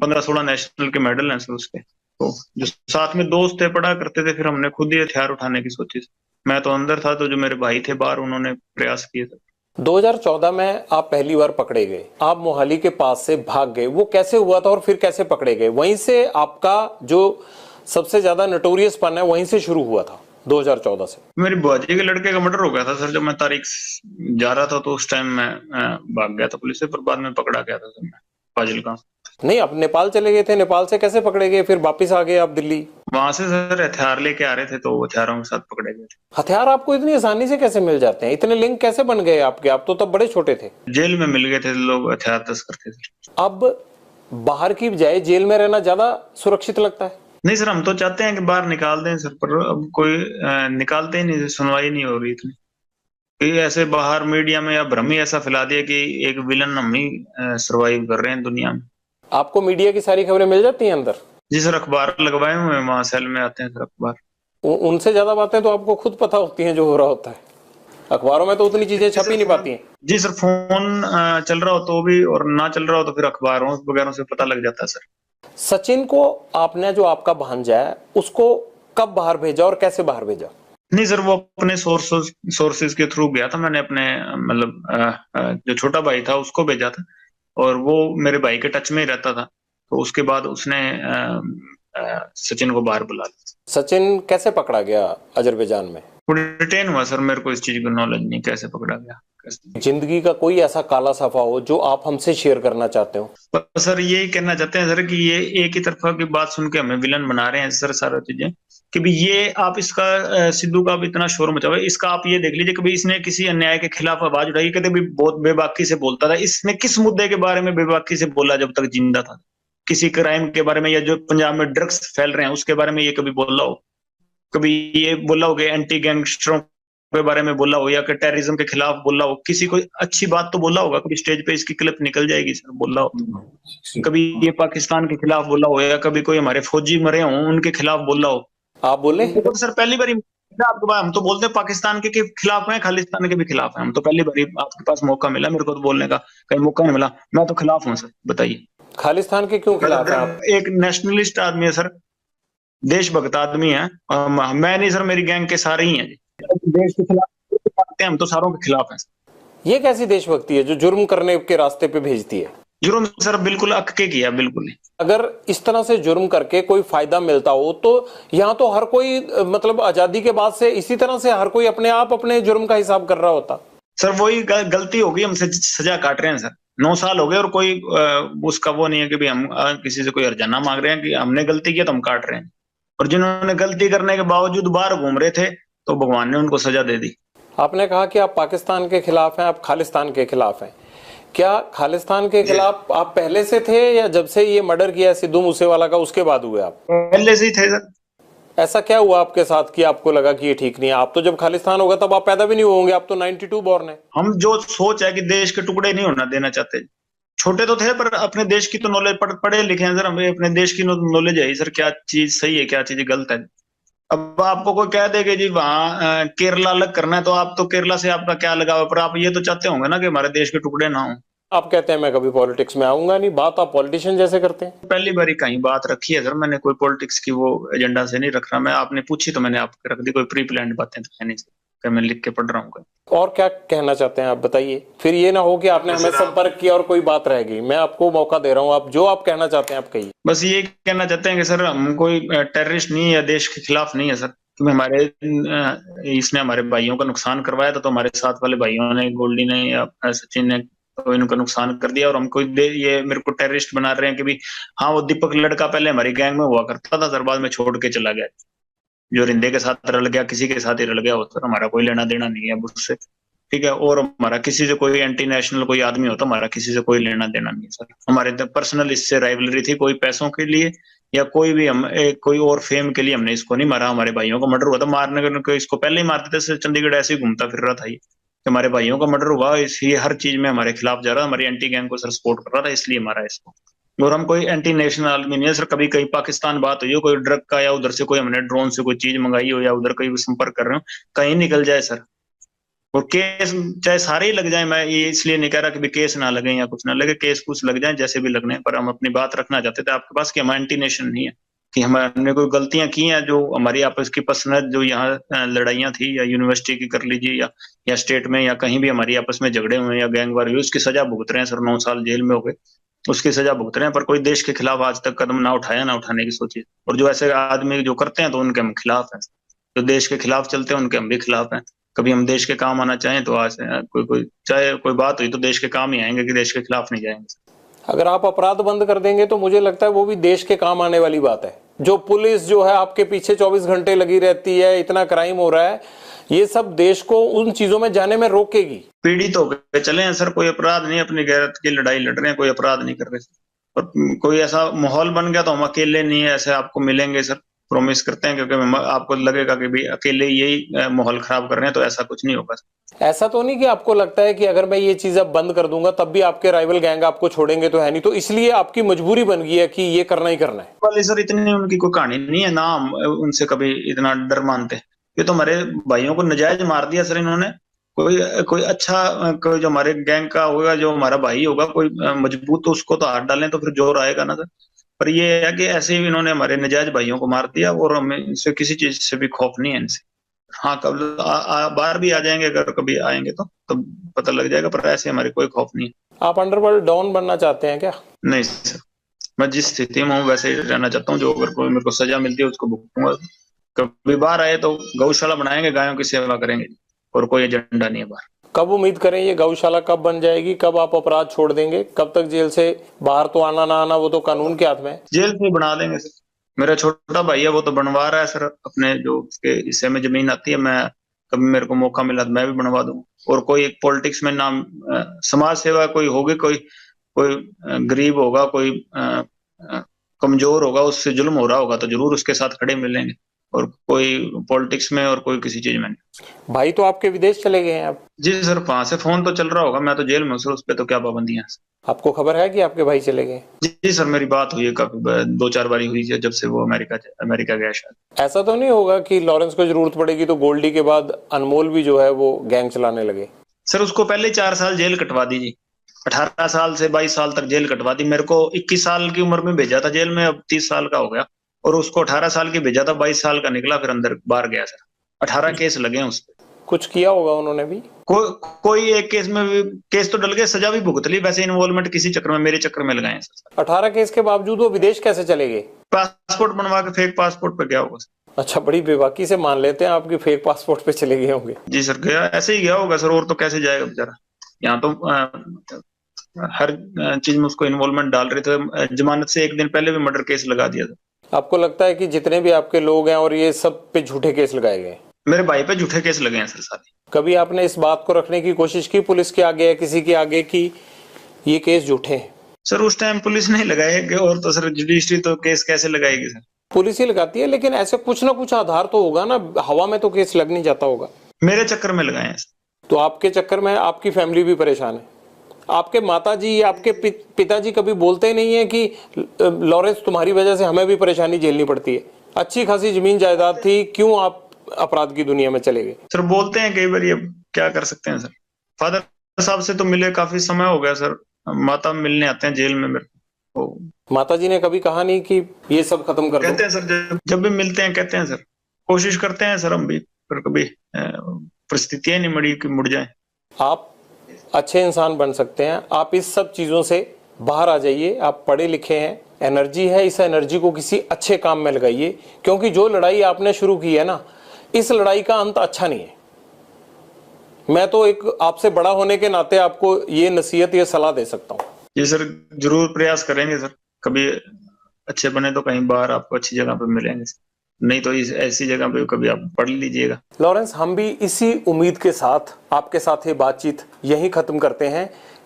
15-16 national के medal हैं sir उसके। तो जो साथ में दोस्त थे पढ़ा करते थे, फिर हमने खुद ही हथियार उठाने की सोची। मैं तो अंदर था, तो जो मेरे भाई थे बाहर, उन्होंने प्रयास किए थे। 2014 में आप पहली बार पकड़े गए, आप मोहाली के पास से भाग गए, वो कैसे हुआ था और फिर कैसे पकड़े गए? वहीं से आपका जो सबसे ज्यादा नटोरियस पन है वहीं से शुरू हुआ था 2014 से? मेरी बुआजी के लड़के का मर्डर हो गया था सर, जब मैं तारीख जा रहा था, तो उस टाइम मैं भाग गया था पुलिस से, पर बाद में पकड़ा गया था सर मैं फाजिलका। नहीं, आप नेपाल चले गए थे, नेपाल से कैसे पकड़े गए फिर वापिस आ गए आप दिल्ली? वहां से सर हथियार लेके आ रहे थे, तो हथियारों के साथ पकड़े गए थे। हथियार आपको इतनी आसानी से कैसे मिल जाते हैं? इतने लिंक कैसे बन गए आपके? आप तो तब बड़े छोटे थे। जेल में मिल गए थे लोग, हथियार तस्कर थे सर। अब बाहर की बजाय जेल में रहना ज्यादा सुरक्षित लगता है? नहीं सर, हम तो चाहते हैं कि बाहर निकाल दें सर, पर अब कोई निकालते ही नहीं, सुनवाई नहीं हो रही इतनी। ये ऐसे बाहर मीडिया में या भ्रम ही ऐसा फैला दिया कि एक विलन हम ही सरवाइव कर रहे हैं दुनिया में। आपको मीडिया की सारी खबरें मिल जाती हैं अंदर? जी सर, अखबार लगवाए हुए हैं, वहां सेल में आते हैं सर अखबार। उनसे ज्यादा बातें तो आपको खुद पता होती हैं जो हो रहा होता है, अखबारों में तो उतनी चीजें छप ही नहीं पाती हैं। जी सर, फोन चल रहा हो तो भी, और ना चल रहा हो तो फिर अखबारों वगैरह से पता लग जाता है सर। सचिन को आपने, जो आपका भांजा है, उसको कब बाहर भेजा और कैसे बाहर भेजा? नहीं सर, वो अपने सोर्सेज के थ्रू गया था। मैंने अपने मतलब जो छोटा भाई था उसको भेजा था, और वो मेरे भाई के टच में ही रहता था, तो उसके बाद उसने सचिन को बाहर बुला लिया। सचिन कैसे पकड़ा गया अजरबैजान में? वो डिटेन हुआ सर, मेरे को इस चीज की नॉलेज नहीं, कैसे पकड़ा गया कैसे। जिंदगी का कोई ऐसा काला सफा हो जो आप हमसे शेयर करना चाहते हो? पर सर यही कहना चाहते हैं सर कि ये एक ही तरफा की बात सुन के हमें विलन बना रहे हैं सर, सारा चीजें कि भी ये आप इसका सिद्धू का भी इतना शोर मचा हुआ है, इसका आप ये देख लीजिए कि भी इसने किसी अन्याय के खिलाफ आवाज उठाई, कहते भी बहुत बेबाकी से बोलता था। इसने किस मुद्दे के बारे में बेबाकी से बोला जब तक जिंदा था? किसी क्राइम के बारे में, या जो पंजाब में ड्रग्स फैल रहे हैं उसके बारे में ये कभी बोला हो? कभी ये बोला हो कि एंटी गैंगस्टरों के बारे में बोला हो, या कि टेररिज्म के खिलाफ बोला हो? किसी को अच्छी बात तो बोला होगा, कभी स्टेज पे इसकी क्लिप निकल जाएगी सर, बोला हो? कभी ये पाकिस्तान के खिलाफ बोला हो, या कभी कोई हमारे फौजी मरे हों उनके खिलाफ बोला हो? आप बोले? तो सर पहली बार आपके पास, हम तो बोलते हैं पाकिस्तान के खिलाफ हैं, खालिस्तान के भी खिलाफ हैं। हम तो पहली बार आपके पास मौका मिला, मेरे को तो बोलने का कहीं मौका नहीं मिला। मैं तो खिलाफ हूँ सर, बताइए। खालिस्तान के क्यों खिलाफ हैं आप? एक नेशनलिस्ट आदमी है सर, देशभक्त आदमी है। मैं नहीं सर, मेरी गैंग के सारे ही हैं जी। देश के खिलाफ हम तो सारों के खिलाफ हैं। ये कैसी देशभक्ति है जो जुर्म करने के रास्ते पे भेजती है? जुर्म सर बिल्कुल अक के किया, बिल्कुल ही। अगर इस तरह से जुर्म करके कोई फायदा मिलता हो तो यहाँ तो हर कोई, मतलब आजादी के बाद से इसी तरह से हर कोई अपने आप अपने जुर्म का हिसाब कर रहा होता। सर वही गलती होगी, हमसे सजा काट रहे हैं सर। 9 साल हो गए और कोई उसका वो नहीं है कि भी हम किसी से कोई हर्जाना मांग रहे हैं कि हमने गलती किया तो हम काट रहे हैं। और जिन्होंने गलती करने के बावजूद बाहर घूम रहे थे, तो भगवान ने उनको सजा दे दी। आपने कहा कि आप पाकिस्तान के खिलाफ हैं, आप खालिस्तान के खिलाफ हैं। क्या खालिस्तान के खिलाफ आप पहले से थे, या जब से ये मर्डर किया सिद्धू मूसेवाला का उसके बाद हुए आप? पहले से ही थे सर। ऐसा क्या हुआ आपके साथ कि आपको लगा कि ये ठीक नहीं है? आप तो जब खालिस्तान होगा तब आप पैदा भी नहीं होंगे, आप तो 92 बॉर्न है। हम जो सोच है कि देश के टुकड़े नहीं होना देना चाहते। छोटे तो थे, पर अपने देश की तो नॉलेज, पढ़े लिखे हैं सर, हमें अपने देश की नॉलेज है सर, क्या चीज सही है क्या चीज गलत है। अब आपको कोई कह दे कि जी वहां केरला अलग करना है, तो आप तो केरला से आपका क्या लगाव है, पर आप ये तो चाहते होंगे ना कि हमारे देश के टुकड़े ना हो। आप कहते हैं मैं कभी पॉलिटिक्स में आऊंगा नहीं, बात आप पॉलिटिशियन जैसे करते हैं। पहली बार ही कहीं बात रखी है सर, मैंने कोई पॉलिटिक्स की वो एजेंडा से नहीं रख रहा मैं। आपने पूछी तो मैंने आपको रख दी, कोई प्री प्लान्ड बातें तो है नहीं सर, मैं लिख के पढ़ रहा हूँ। और क्या कहना चाहते हैं आप बताइए, फिर ये ना हो कि आपने हमें संपर्क किया और कोई बात रह गई। मैं आपको मौका दे रहा हूँ, आप जो आप कहना चाहते हैं आप कहिए। बस ये कहना चाहते हैं कि सर हम कोई टेररिस्ट नहीं है या देश के खिलाफ नहीं है सर। क्योंकि हमारे इसने हमारे भाइयों का नुकसान करवाया था, तो हमारे साथ वाले भाइयों ने, गोल्डी ने या सचिन ने, तो इनका नुकसान कर दिया, और हमको ये मेरे को टेररिस्ट बना रहे हैं कि भी हाँ वो दीपक लड़का पहले हमारी गैंग में हुआ करता था सर, बाद में छोड़ के चला गया। जो रिंदे के साथ रल गया, किसी के साथ ही रल गया हो सर, हमारा कोई लेना देना नहीं है उससे, ठीक है। और हमारा किसी से कोई एंटी नेशनल कोई आदमी हो तो हमारा किसी से कोई लेना देना नहीं है सर। हमारे पर्सनल इससे राइवलरी थी, कोई पैसों के लिए या कोई भी हम कोई और फेम के लिए हमने इसको नहीं मारा। हमारे भाइयों का मर्डर हुआ था, मारने को इसको पहले ही मारते थे सर, चंडीगढ़ ऐसे ही घूमता फिर रहा था ये। हमारे भाइयों का मर्डर हुआ, इसलिए हर चीज में हमारे खिलाफ जा रहा, हमारी एंटी गैंग को सर सपोर्ट कर रहा था, इसलिए मारा इसको। और हम कोई एंटी नेशनल आदमी नहीं है सर। कभी कहीं पाकिस्तान बात हुई हो कोई ड्रग का, या उधर से कोई हमने ड्रोन से कोई चीज मंगाई हो, या उधर कोई संपर्क कर रहे हो, कहीं निकल जाए सर, और केस चाहे सारे ही लग जाए, मैं ये इसलिए नहीं कह रहा कि भी केस ना लगे या कुछ ना लगे, केस कुछ लग जाए जैसे भी लगने, पर हम अपनी बात रखना चाहते थे आपके पास कि हम एंटी नेशन नहीं है, कि हमने कोई गलतियां की हैं जो हमारी आपस की पर्सनल जो यहाँ लड़ाइयाँ थी, या यूनिवर्सिटी की कर लीजिए, या स्टेट में या कहीं भी हमारी आपस में झगड़े हुए या गैंगवार हुए, उसकी सजा भुगत रहे हैं सर, 9 साल जेल में हो गए, उसकी सजा भुगत रहे हैं, पर कोई देश के खिलाफ आज तक कदम ना उठाया, ना उठाने की सोची। और जो ऐसे आदमी जो करते हैं तो उनके हम खिलाफ हैं, जो देश के खिलाफ चलते हैं उनके हम भी खिलाफ हैं। कभी हम देश के काम आना चाहें तो आज कोई कोई चाहे कोई बात हुई तो देश के काम ही आएंगे, कि देश के खिलाफ नहीं जाएंगे। अगर आप अपराध बंद कर देंगे तो मुझे लगता है वो भी देश के काम आने वाली बात है। जो पुलिस जो है आपके पीछे 24 घंटे लगी रहती है, इतना क्राइम हो रहा है, ये सब देश को उन चीजों में जाने में रोकेगी। पीड़ित हो गए चले हैं सर, कोई अपराध नहीं, अपनी गैरत की लड़ाई लड़ रहे हैं, कोई अपराध नहीं कर रहे सर। और कोई ऐसा माहौल बन गया तो हम अकेले नहीं है, ऐसे आपको मिलेंगे सर, प्रॉमिस करते हैं, क्योंकि आपको लगेगा कि भाई अकेले यही माहौल खराब कर रहे हैं, तो ऐसा कुछ नहीं होगा। ऐसा तो नहीं कि आपको लगता है कि अगर मैं ये चीज अब बंद कर दूंगा तब भी आपके राइवल गैंग आपको छोड़ेंगे तो है नहीं, तो इसलिए आपकी मजबूरी बन गई है कि ये करना ही करना है? वाले सर इतनी उनकी कोई कहानी नहीं है ना, हम उनसे कभी इतना डर मानते। ये तो हमारे भाइयों को नजायज मार दिया सर इन्होंने। कोई कोई अच्छा कोई जो हमारे गैंग का होगा, जो हमारा भाई होगा कोई मजबूत, तो उसको तो हाथ डालें तो फिर जोर आएगा ना सर। पर ये है कि ऐसे ही इन्होंने हमारे नजायज भाइयों को मार दिया, और हमें इनसे किसी चीज से भी खौफ नहीं है इनसे। हाँ, कब बाहर भी आ जाएंगे, अगर कभी आएंगे तो पता लग जाएगा, पर ऐसे हमारे कोई खौफ नहीं है। आप अंडरवर्ल्ड डॉन बनना चाहते हैं क्या? नहीं सर, मैं जिस स्थिति में हूँ वैसे ही रहना चाहता हूँ, जो अगर कोई मेरे को सजा मिलती है उसको भुगतूंगा। कभी बाहर आए तो गौशाला बनाएंगे, गायों की सेवा करेंगे, और कोई एजेंडा नहीं है बाहर। कब उम्मीद करें ये गौशाला कब बन जाएगी? कब आप अपराध छोड़ देंगे? कब तक जेल से बाहर तो आना ना आना वो तो कानून के हाथ में है। जेल से बना देंगे सर। मेरा छोटा भाई है, वो तो बनवा रहा है सर, अपने जो उसके हिस्से में जमीन आती है, मैं कभी मेरे को मौका मिला तो मैं भी बनवा दूंगा। और कोई एक पॉलिटिक्स में नाम समाज सेवा कोई होगी, कोई कोई गरीब होगा, कोई कमजोर होगा, उससे जुल्म हो रहा होगा तो जरूर उसके साथ खड़े मिलेंगे, और कोई पॉलिटिक्स में और कोई किसी चीज में नहीं। भाई तो आपके विदेश चले गए हैं अब? जी सर, वहां से फोन तो चल रहा होगा, मैं तो जेल में हूँ सर, उस पर तो क्या पाबंदियां हैं। आपको खबर है कि आपके भाई चले गए? जी सर, मेरी बात हुई है काफी 2-4 बारी हुई है, जब से वो अमेरिका गया शायद। ऐसा तो नहीं होगा कि लॉरेंस को जरूरत पड़ेगी तो गोल्डी के बाद अनमोल भी जो है वो गैंग चलाने लगे? सर उसको पहले 4 साल जेल कटवा दी जी, 18 साल से 22 साल तक जेल कटवा दी। मेरे को 21 साल की उम्र में भेजा था जेल में, अब 30 साल का हो गया, और उसको 18 साल की भेजा था, 22 साल का निकला, फिर अंदर बाहर गया सर। 18 केस लगे हैं उस पर। कुछ किया होगा उन्होंने भी? कोई एक केस में भी, केस तो डल गए, सजा भी भुगत ली, वैसे इन्वॉल्वमेंट किसी चक्कर में, मेरे चक्कर में लगाए सर। 18 केस के बावजूद वो विदेश कैसे चले गए? पासपोर्ट बनवा के फेक पासपोर्ट पे गया होगा सर। अच्छा, बड़ी बेबाकी से मान लेते हैं आपकी फेक पासपोर्ट पे चले गए होंगे। जी सर, गया ऐसे ही गया होगा सर, और तो कैसे जाएगा बेचारा। यहाँ तो हर चीज में उसको इन्वॉल्वमेंट डाल रहे थे, जमानत से एक दिन पहले भी मर्डर केस लगा दिया था। आपको लगता है कि जितने भी आपके लोग हैं और ये सब पे झूठे केस लगाए गए? मेरे भाई पे झूठे केस लगे हैं सर सारे। कभी आपने इस बात को रखने की कोशिश की पुलिस के आगे या किसी के आगे कि ये केस झूठे हैं? सर उस टाइम पुलिस नहीं लगाएगी, और तो सर जुडिशरी तो केस कैसे लगाएगी सर? पुलिस ही लगाती है, लेकिन ऐसे कुछ ना कुछ आधार तो होगा ना, हवा में तो केस लग नहीं जाता होगा। मेरे चक्कर में लगाए हैं सर। तो आपके चक्कर में आपकी फैमिली भी परेशान है? आपके माताजी या आपके पिताजी कभी बोलते नहीं है कि लॉरेंस तुम्हारी वजह से हमें भी परेशानी झेलनी पड़ती है, अच्छी खासी जमीन जायदाद थी, क्यों आप अपराध की दुनिया में चले गए? सर बोलते हैं कई बार, ये क्या कर सकते हैं सर। फादर साहब से तो मिले काफी समय हो गया सर, माता मिलने आते हैं जेल में मेरे को। माताजी ने कभी कहा नहीं कि ये सब खत्म कर दो? कहते हैं सर, जब भी मिलते हैं कहते हैं सर, कोशिश करते हैं सर हम भी, पर कभी परिस्थितियां नहीं मड़ी कि मुड़ जाए। आप अच्छे इंसान बन सकते हैं, आप इस सब चीजों से बाहर आ जाइए। आप पढ़े लिखे हैं, एनर्जी है, इस एनर्जी को किसी अच्छे काम में लगाइए, क्योंकि जो लड़ाई आपने शुरू की है ना, इस लड़ाई का अंत अच्छा नहीं है। मैं तो एक आपसे बड़ा होने के नाते आपको ये नसीहत, ये सलाह दे सकता हूँ। जी सर, जरूर प्रयास करेंगे सर, कभी अच्छे बने तो कहीं बाहर आपको अच्छी जगह पे मिलेंगे, नहीं तो इस ऐसी जगह पे कभी आप पढ़ लीजिएगा। लॉरेंस, हम भी इसी उम्मीद के साथ आपके साथ ये बातचीत यहीं खत्म करते हैं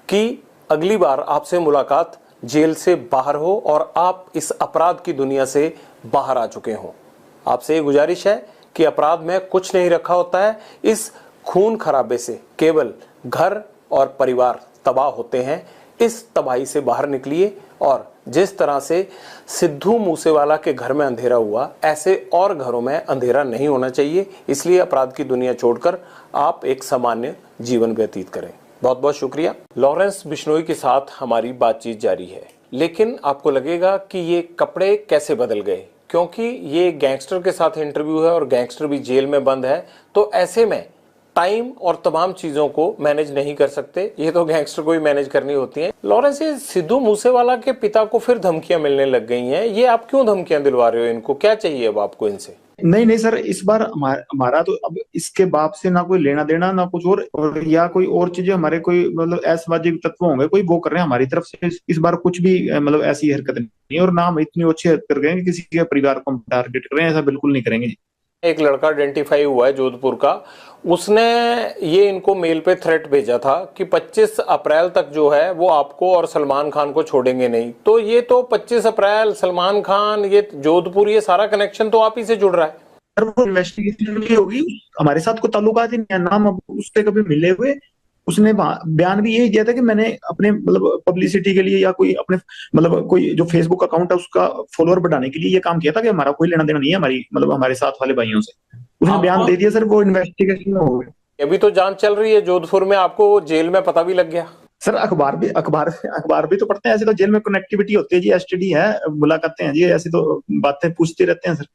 कि अगली बार आपसे मुलाकात जेल से बाहर हो और आप इस अपराध की दुनिया से बाहर आ चुके हों। आपसे ये गुजारिश है कि अपराध में कुछ नहीं रखा होता है, इस खून खराबे से केवल घर और परिवार तबाह होते हैं। इस तबाही से बाहर निकलिए और जिस तरह से सिद्धू मूसेवाला के घर में अंधेरा हुआ, ऐसे और घरों में अंधेरा नहीं होना चाहिए। इसलिए अपराध की दुनिया छोड़कर आप एक सामान्य जीवन व्यतीत करें। बहुत बहुत शुक्रिया। लॉरेंस बिश्नोई के साथ हमारी बातचीत जारी है, लेकिन आपको लगेगा कि ये कपड़े कैसे बदल गए, क्योंकि ये गैंगस्टर के साथ इंटरव्यू है और गैंगस्टर भी जेल में बंद है, तो ऐसे में टाइम और तमाम चीजों को मैनेज नहीं कर सकते। ये तो गैंगस्टर को ही मैनेज करनी होती हैं। लॉरेंस, ये सिद्धू मूसेवाला के पिता को फिर धमकियां मिलने लग गई हैं, ये आप क्यों धमकियां दिलवा रहे हो इनको? क्या चाहिए अब आपको इनसे? नहीं नहीं सर, इस बार हमारा तो अब इसके बाप से ना कोई लेना देना ना कुछ और या कोई और चीजें, हमारे कोई मतलब असामाजिक तत्व होंगे कोई वो कर रहे हैं हमारी तरफ से। इस बार कुछ भी मतलब ऐसी हरकत नहीं है, और ना हम इतनी अच्छी हरकत कर रहे हैं कि किसी के परिवार को हम टारगेट कर रहे हैं, ऐसा बिल्कुल नहीं करेंगे। एक लड़का आइडेंटिफाई हुआ है जोधपुर का, उसने ये इनको मेल पे थ्रेट भेजा था कि 25 अप्रैल तक जो है वो आपको और सलमान खान को छोड़ेंगे नहीं। तो ये तो 25 अप्रैल, सलमान खान, ये जोधपुर, ये सारा कनेक्शन तो आप ही से जुड़ रहा है। सर वो इन्वेस्टिगेशन की होगी, हमारे साथ कोई ताल्लुकात ही नहीं है, नाम अब उससे कभी मिले हुए। उसने बयान भी यही दिया था कि मैंने अपने मतलब पब्लिसिटी के लिए या कोई अपने मतलब कोई जो फेसबुक अकाउंट है उसका फॉलोअर बढ़ाने के लिए ये काम किया था, कि हमारा कोई लेना देना नहीं है हमारी मतलब हमारे साथ वाले भाइयों से। उसने बयान दे दिया सर, वो इन्वेस्टिगेशन में हो गया। अभी तो जांच चल रही है जोधपुर में, आपको जेल में पता भी लग गया। सर अखबार भी तो पढ़ते हैं, ऐसे तो जेल में कनेक्टिविटी होती है जी, एसटीडी है, मुलाकातें हैं जी, ऐसी तो बातें पूछते रहते हैं सर।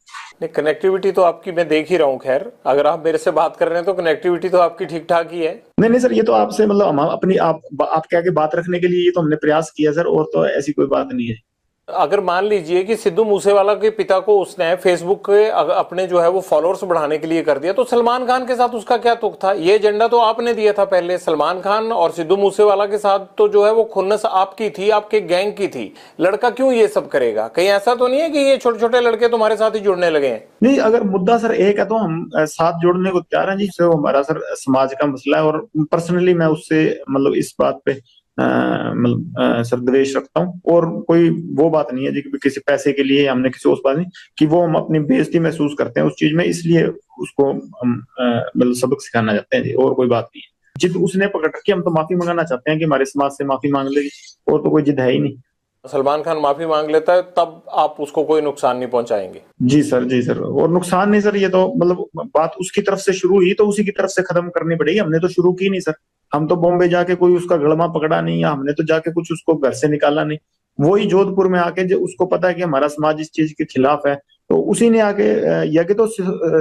नहीं, कनेक्टिविटी तो आपकी मैं देख ही रहा हूँ। खैर, अगर आप मेरे से बात कर रहे हैं तो कनेक्टिविटी तो आपकी ठीक ठाक ही है। नहीं नहीं सर, ये तो आपसे मतलब हम अपनी आपके आगे बात रखने के लिए ये तो हमने प्रयास किया सर, और तो ऐसी कोई बात नहीं है। अगर मान लीजिए कि सिद्धू मूसेवाला के पिता को उसने फेसबुक के अपने जो है वो फॉलोअर्स बढ़ाने के लिए कर दिया, तो सलमान खान के साथ उसका क्या तुक था? ये एजेंडा तो आपने दिया था पहले। सलमान खान और सिद्धू मूसेवाला के साथ तो जो है वो खुन्नस आपकी थी, आपके गैंग की थी। लड़का क्यों ये सब करेगा? कहीं ऐसा तो नहीं है कि ये छोटे छोटे लड़के तुम्हारे साथ ही जुड़ने लगे हैं? नहीं, अगर मुद्दा सर एक है तो हम साथ जोड़ने को तैयार हैं जी। सर हमारा सर समाज का मसला है, और पर्सनली मैं उससे मतलब इस बात पे मतलब सर द्वेष रखता हूँ, और कोई वो बात नहीं है जी कि किसी पैसे के लिए हमने किसी उस बात नहीं कि वो हम अपनी बेइज्जती महसूस करते हैं उस चीज में, इसलिए उसको हम मतलब सबक सिखाना चाहते हैं जी, और कोई बात नहीं है। जिद उसने पकड़ रखी, हम तो माफी मंगाना चाहते हैं कि हमारे समाज से माफी मांग लेगी, और तो कोई जिद है ही नहीं। सलमान खान माफी मांग लेता है तब आप उसको कोई नुकसान नहीं पहुंचाएंगे? जी सर, जी सर, और नुकसान नहीं सर, ये तो मतलब बात उसकी तरफ से शुरू हुई तो उसी की तरफ से खत्म करनी पड़ेगी। हमने तो शुरू की नहीं सर, हम तो बॉम्बे जाके कोई उसका गड़मा पकड़ा नहीं, या हमने तो जाके कुछ उसको घर से निकाला नहीं। वही जोधपुर में आके जो उसको पता है कि हमारा समाज इस चीज के खिलाफ है, तो उसी ने आके या कि तो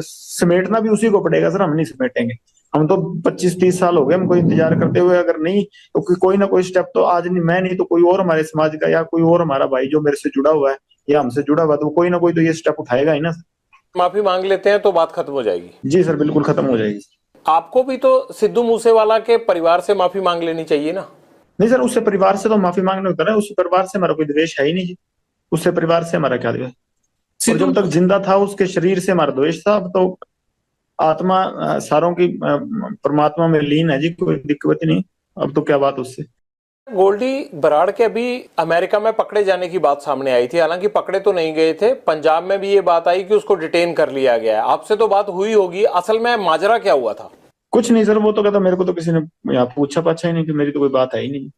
समेटना भी उसी को पड़ेगा सर, हम नहीं समेटेंगे। हम तो 25-30 साल हो गए हमको इंतजार करते हुए, अगर नहीं तो कोई ना कोई स्टेप तो आज नहीं मैं नहीं तो कोई और हमारे समाज का या कोई और हमारा भाई जो मेरे से जुड़ा हुआ है या हमसे जुड़ा हुआ, तो कोई ना कोई तो ये स्टेप उठाएगा ही ना सर। माफी मांग लेते हैं तो बात खत्म हो जाएगी? जी सर, बिल्कुल खत्म हो जाएगी। आपको भी तो सिद्धू मूसेवाला के परिवार से माफी मांग लेनी चाहिए ना? नहीं सर, उससे परिवार से तो माफी मांगने होता है, उससे परिवार से हमारा कोई द्वेष है ही नहीं जी। उससे परिवार से हमारा क्या द्वेष? और जब तक जिंदा था उसके शरीर से हमारा द्वेष था। अब तो आत्मा सारों की परमात्मा में लीन है जी, कोई दिक्कत ही नहीं। अब तो क्या बात उससे। गोल्डी बराड़ के अभी अमेरिका में पकड़े जाने की बात सामने आई थी, हालांकि पकड़े तो नहीं गए थे। पंजाब में भी ये बात आई कि उसको डिटेन कर लिया गया है। आपसे तो बात हुई होगी, असल में माजरा क्या हुआ था? कुछ नहीं सर, वो तो कहता मेरे को तो किसी ने यहाँ पूछा पाछा ही नहीं, कि मेरी तो कोई बात है ही नहीं,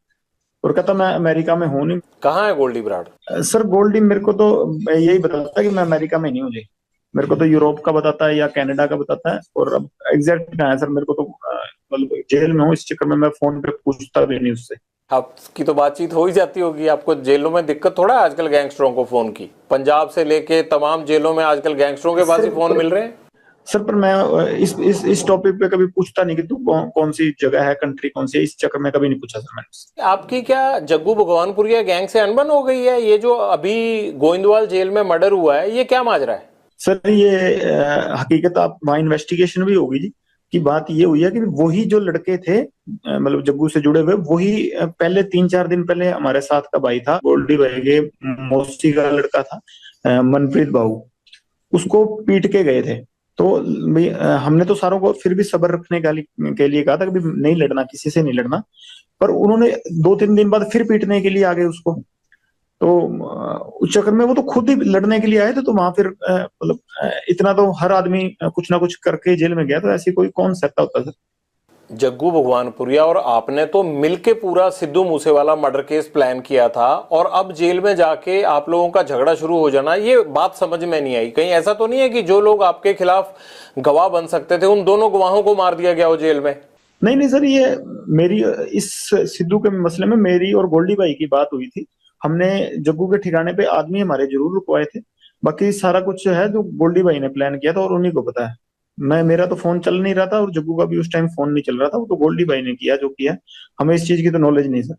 और कहता मैं अमेरिका में हूँ नहीं। कहाँ है गोल्डी बराड़? सर गोल्डी मेरे को तो यही बताता है कि मैं अमेरिका में नहीं हूँ जी। मेरे को तो यूरोप का बताता है या कनाडा का बताता है, और अब एग्जैक्ट कहाँ है सर मेरे को तो मतलब जेल में हूँ, इस चक्कर में मैं फोन पे पूछता भी नहीं उससे। आपकी तो बातचीत हो ही जाती होगी, आपको जेलों में दिक्कत थोड़ा है आजकल गैंगस्टरों को फोन की? पंजाब से लेके तमाम जेलों में आजकल गैंगस्टरों के पास ही फोन मिल रहे हैं। सर पर मैं इस टॉपिक पे कभी पूछता नहीं कि तू कौन सी जगह है, कंट्री कौन सी है, इस चक्कर में कभी नहीं पूछा सर मैंने। आपकी क्या जग्गू भगवानपुरिया गैंग से अनबन हो गई है? ये जो अभी गोविंदवाल जेल में मर्डर हुआ है, ये क्या माजरा है? सर ये हकीकत आप वहाँ इन्वेस्टिगेशन भी होगी जी, कि बात ये हुई है कि वही जो लड़के थे मतलब जग्गू से जुड़े हुए, वही पहले 3-4 दिन पहले हमारे साथ का भाई था, गोल्डी भाई के मौसी का लड़का था मनप्रीत बाबू, उसको पीट के गए थे। तो हमने तो सारों को फिर भी सब्र रखने के लिए कहा था कि नहीं लड़ना, किसी से नहीं लड़ना, पर उन्होंने 2-3 दिन बाद फिर पीटने के लिए आ गए उसको। तो उस चक्कर में वो तो खुद ही लड़ने के लिए आए थे, तो वहां फिर मतलब इतना तो हर आदमी कुछ ना कुछ करके जेल में गया, तो ऐसी कोई कौन सहता होता सर। जग्गू भगवानपुरिया और आपने तो मिलके पूरा Sidhu Moosewala murder case plan किया था, और अब जेल में जाके आप लोगों का झगड़ा शुरू हो जाना, ये बात समझ में नहीं आई। कहीं ऐसा तो नहीं है कि जो लोग आपके खिलाफ गवाह बन सकते थे उन दोनों गवाहों को मार दिया गया हो जेल में? नहीं नहीं सर, ये मेरी इस सिद्धू के मसले में मेरी और गोल्डी भाई की बात हुई थी। हमने जग्गू के ठिकाने पे आदमी हमारे जरूर रुकवाए थे, बाकी सारा कुछ है जो गोल्डी भाई ने प्लान किया था और उन्हीं को पता है। मेरा तो फोन चल नहीं रहा था और जग्गू का भी उस टाइम फोन नहीं चल रहा था, वो तो गोल्डी भाई ने किया जो किया। हमें इस चीज की तो नॉलेज नहीं सर।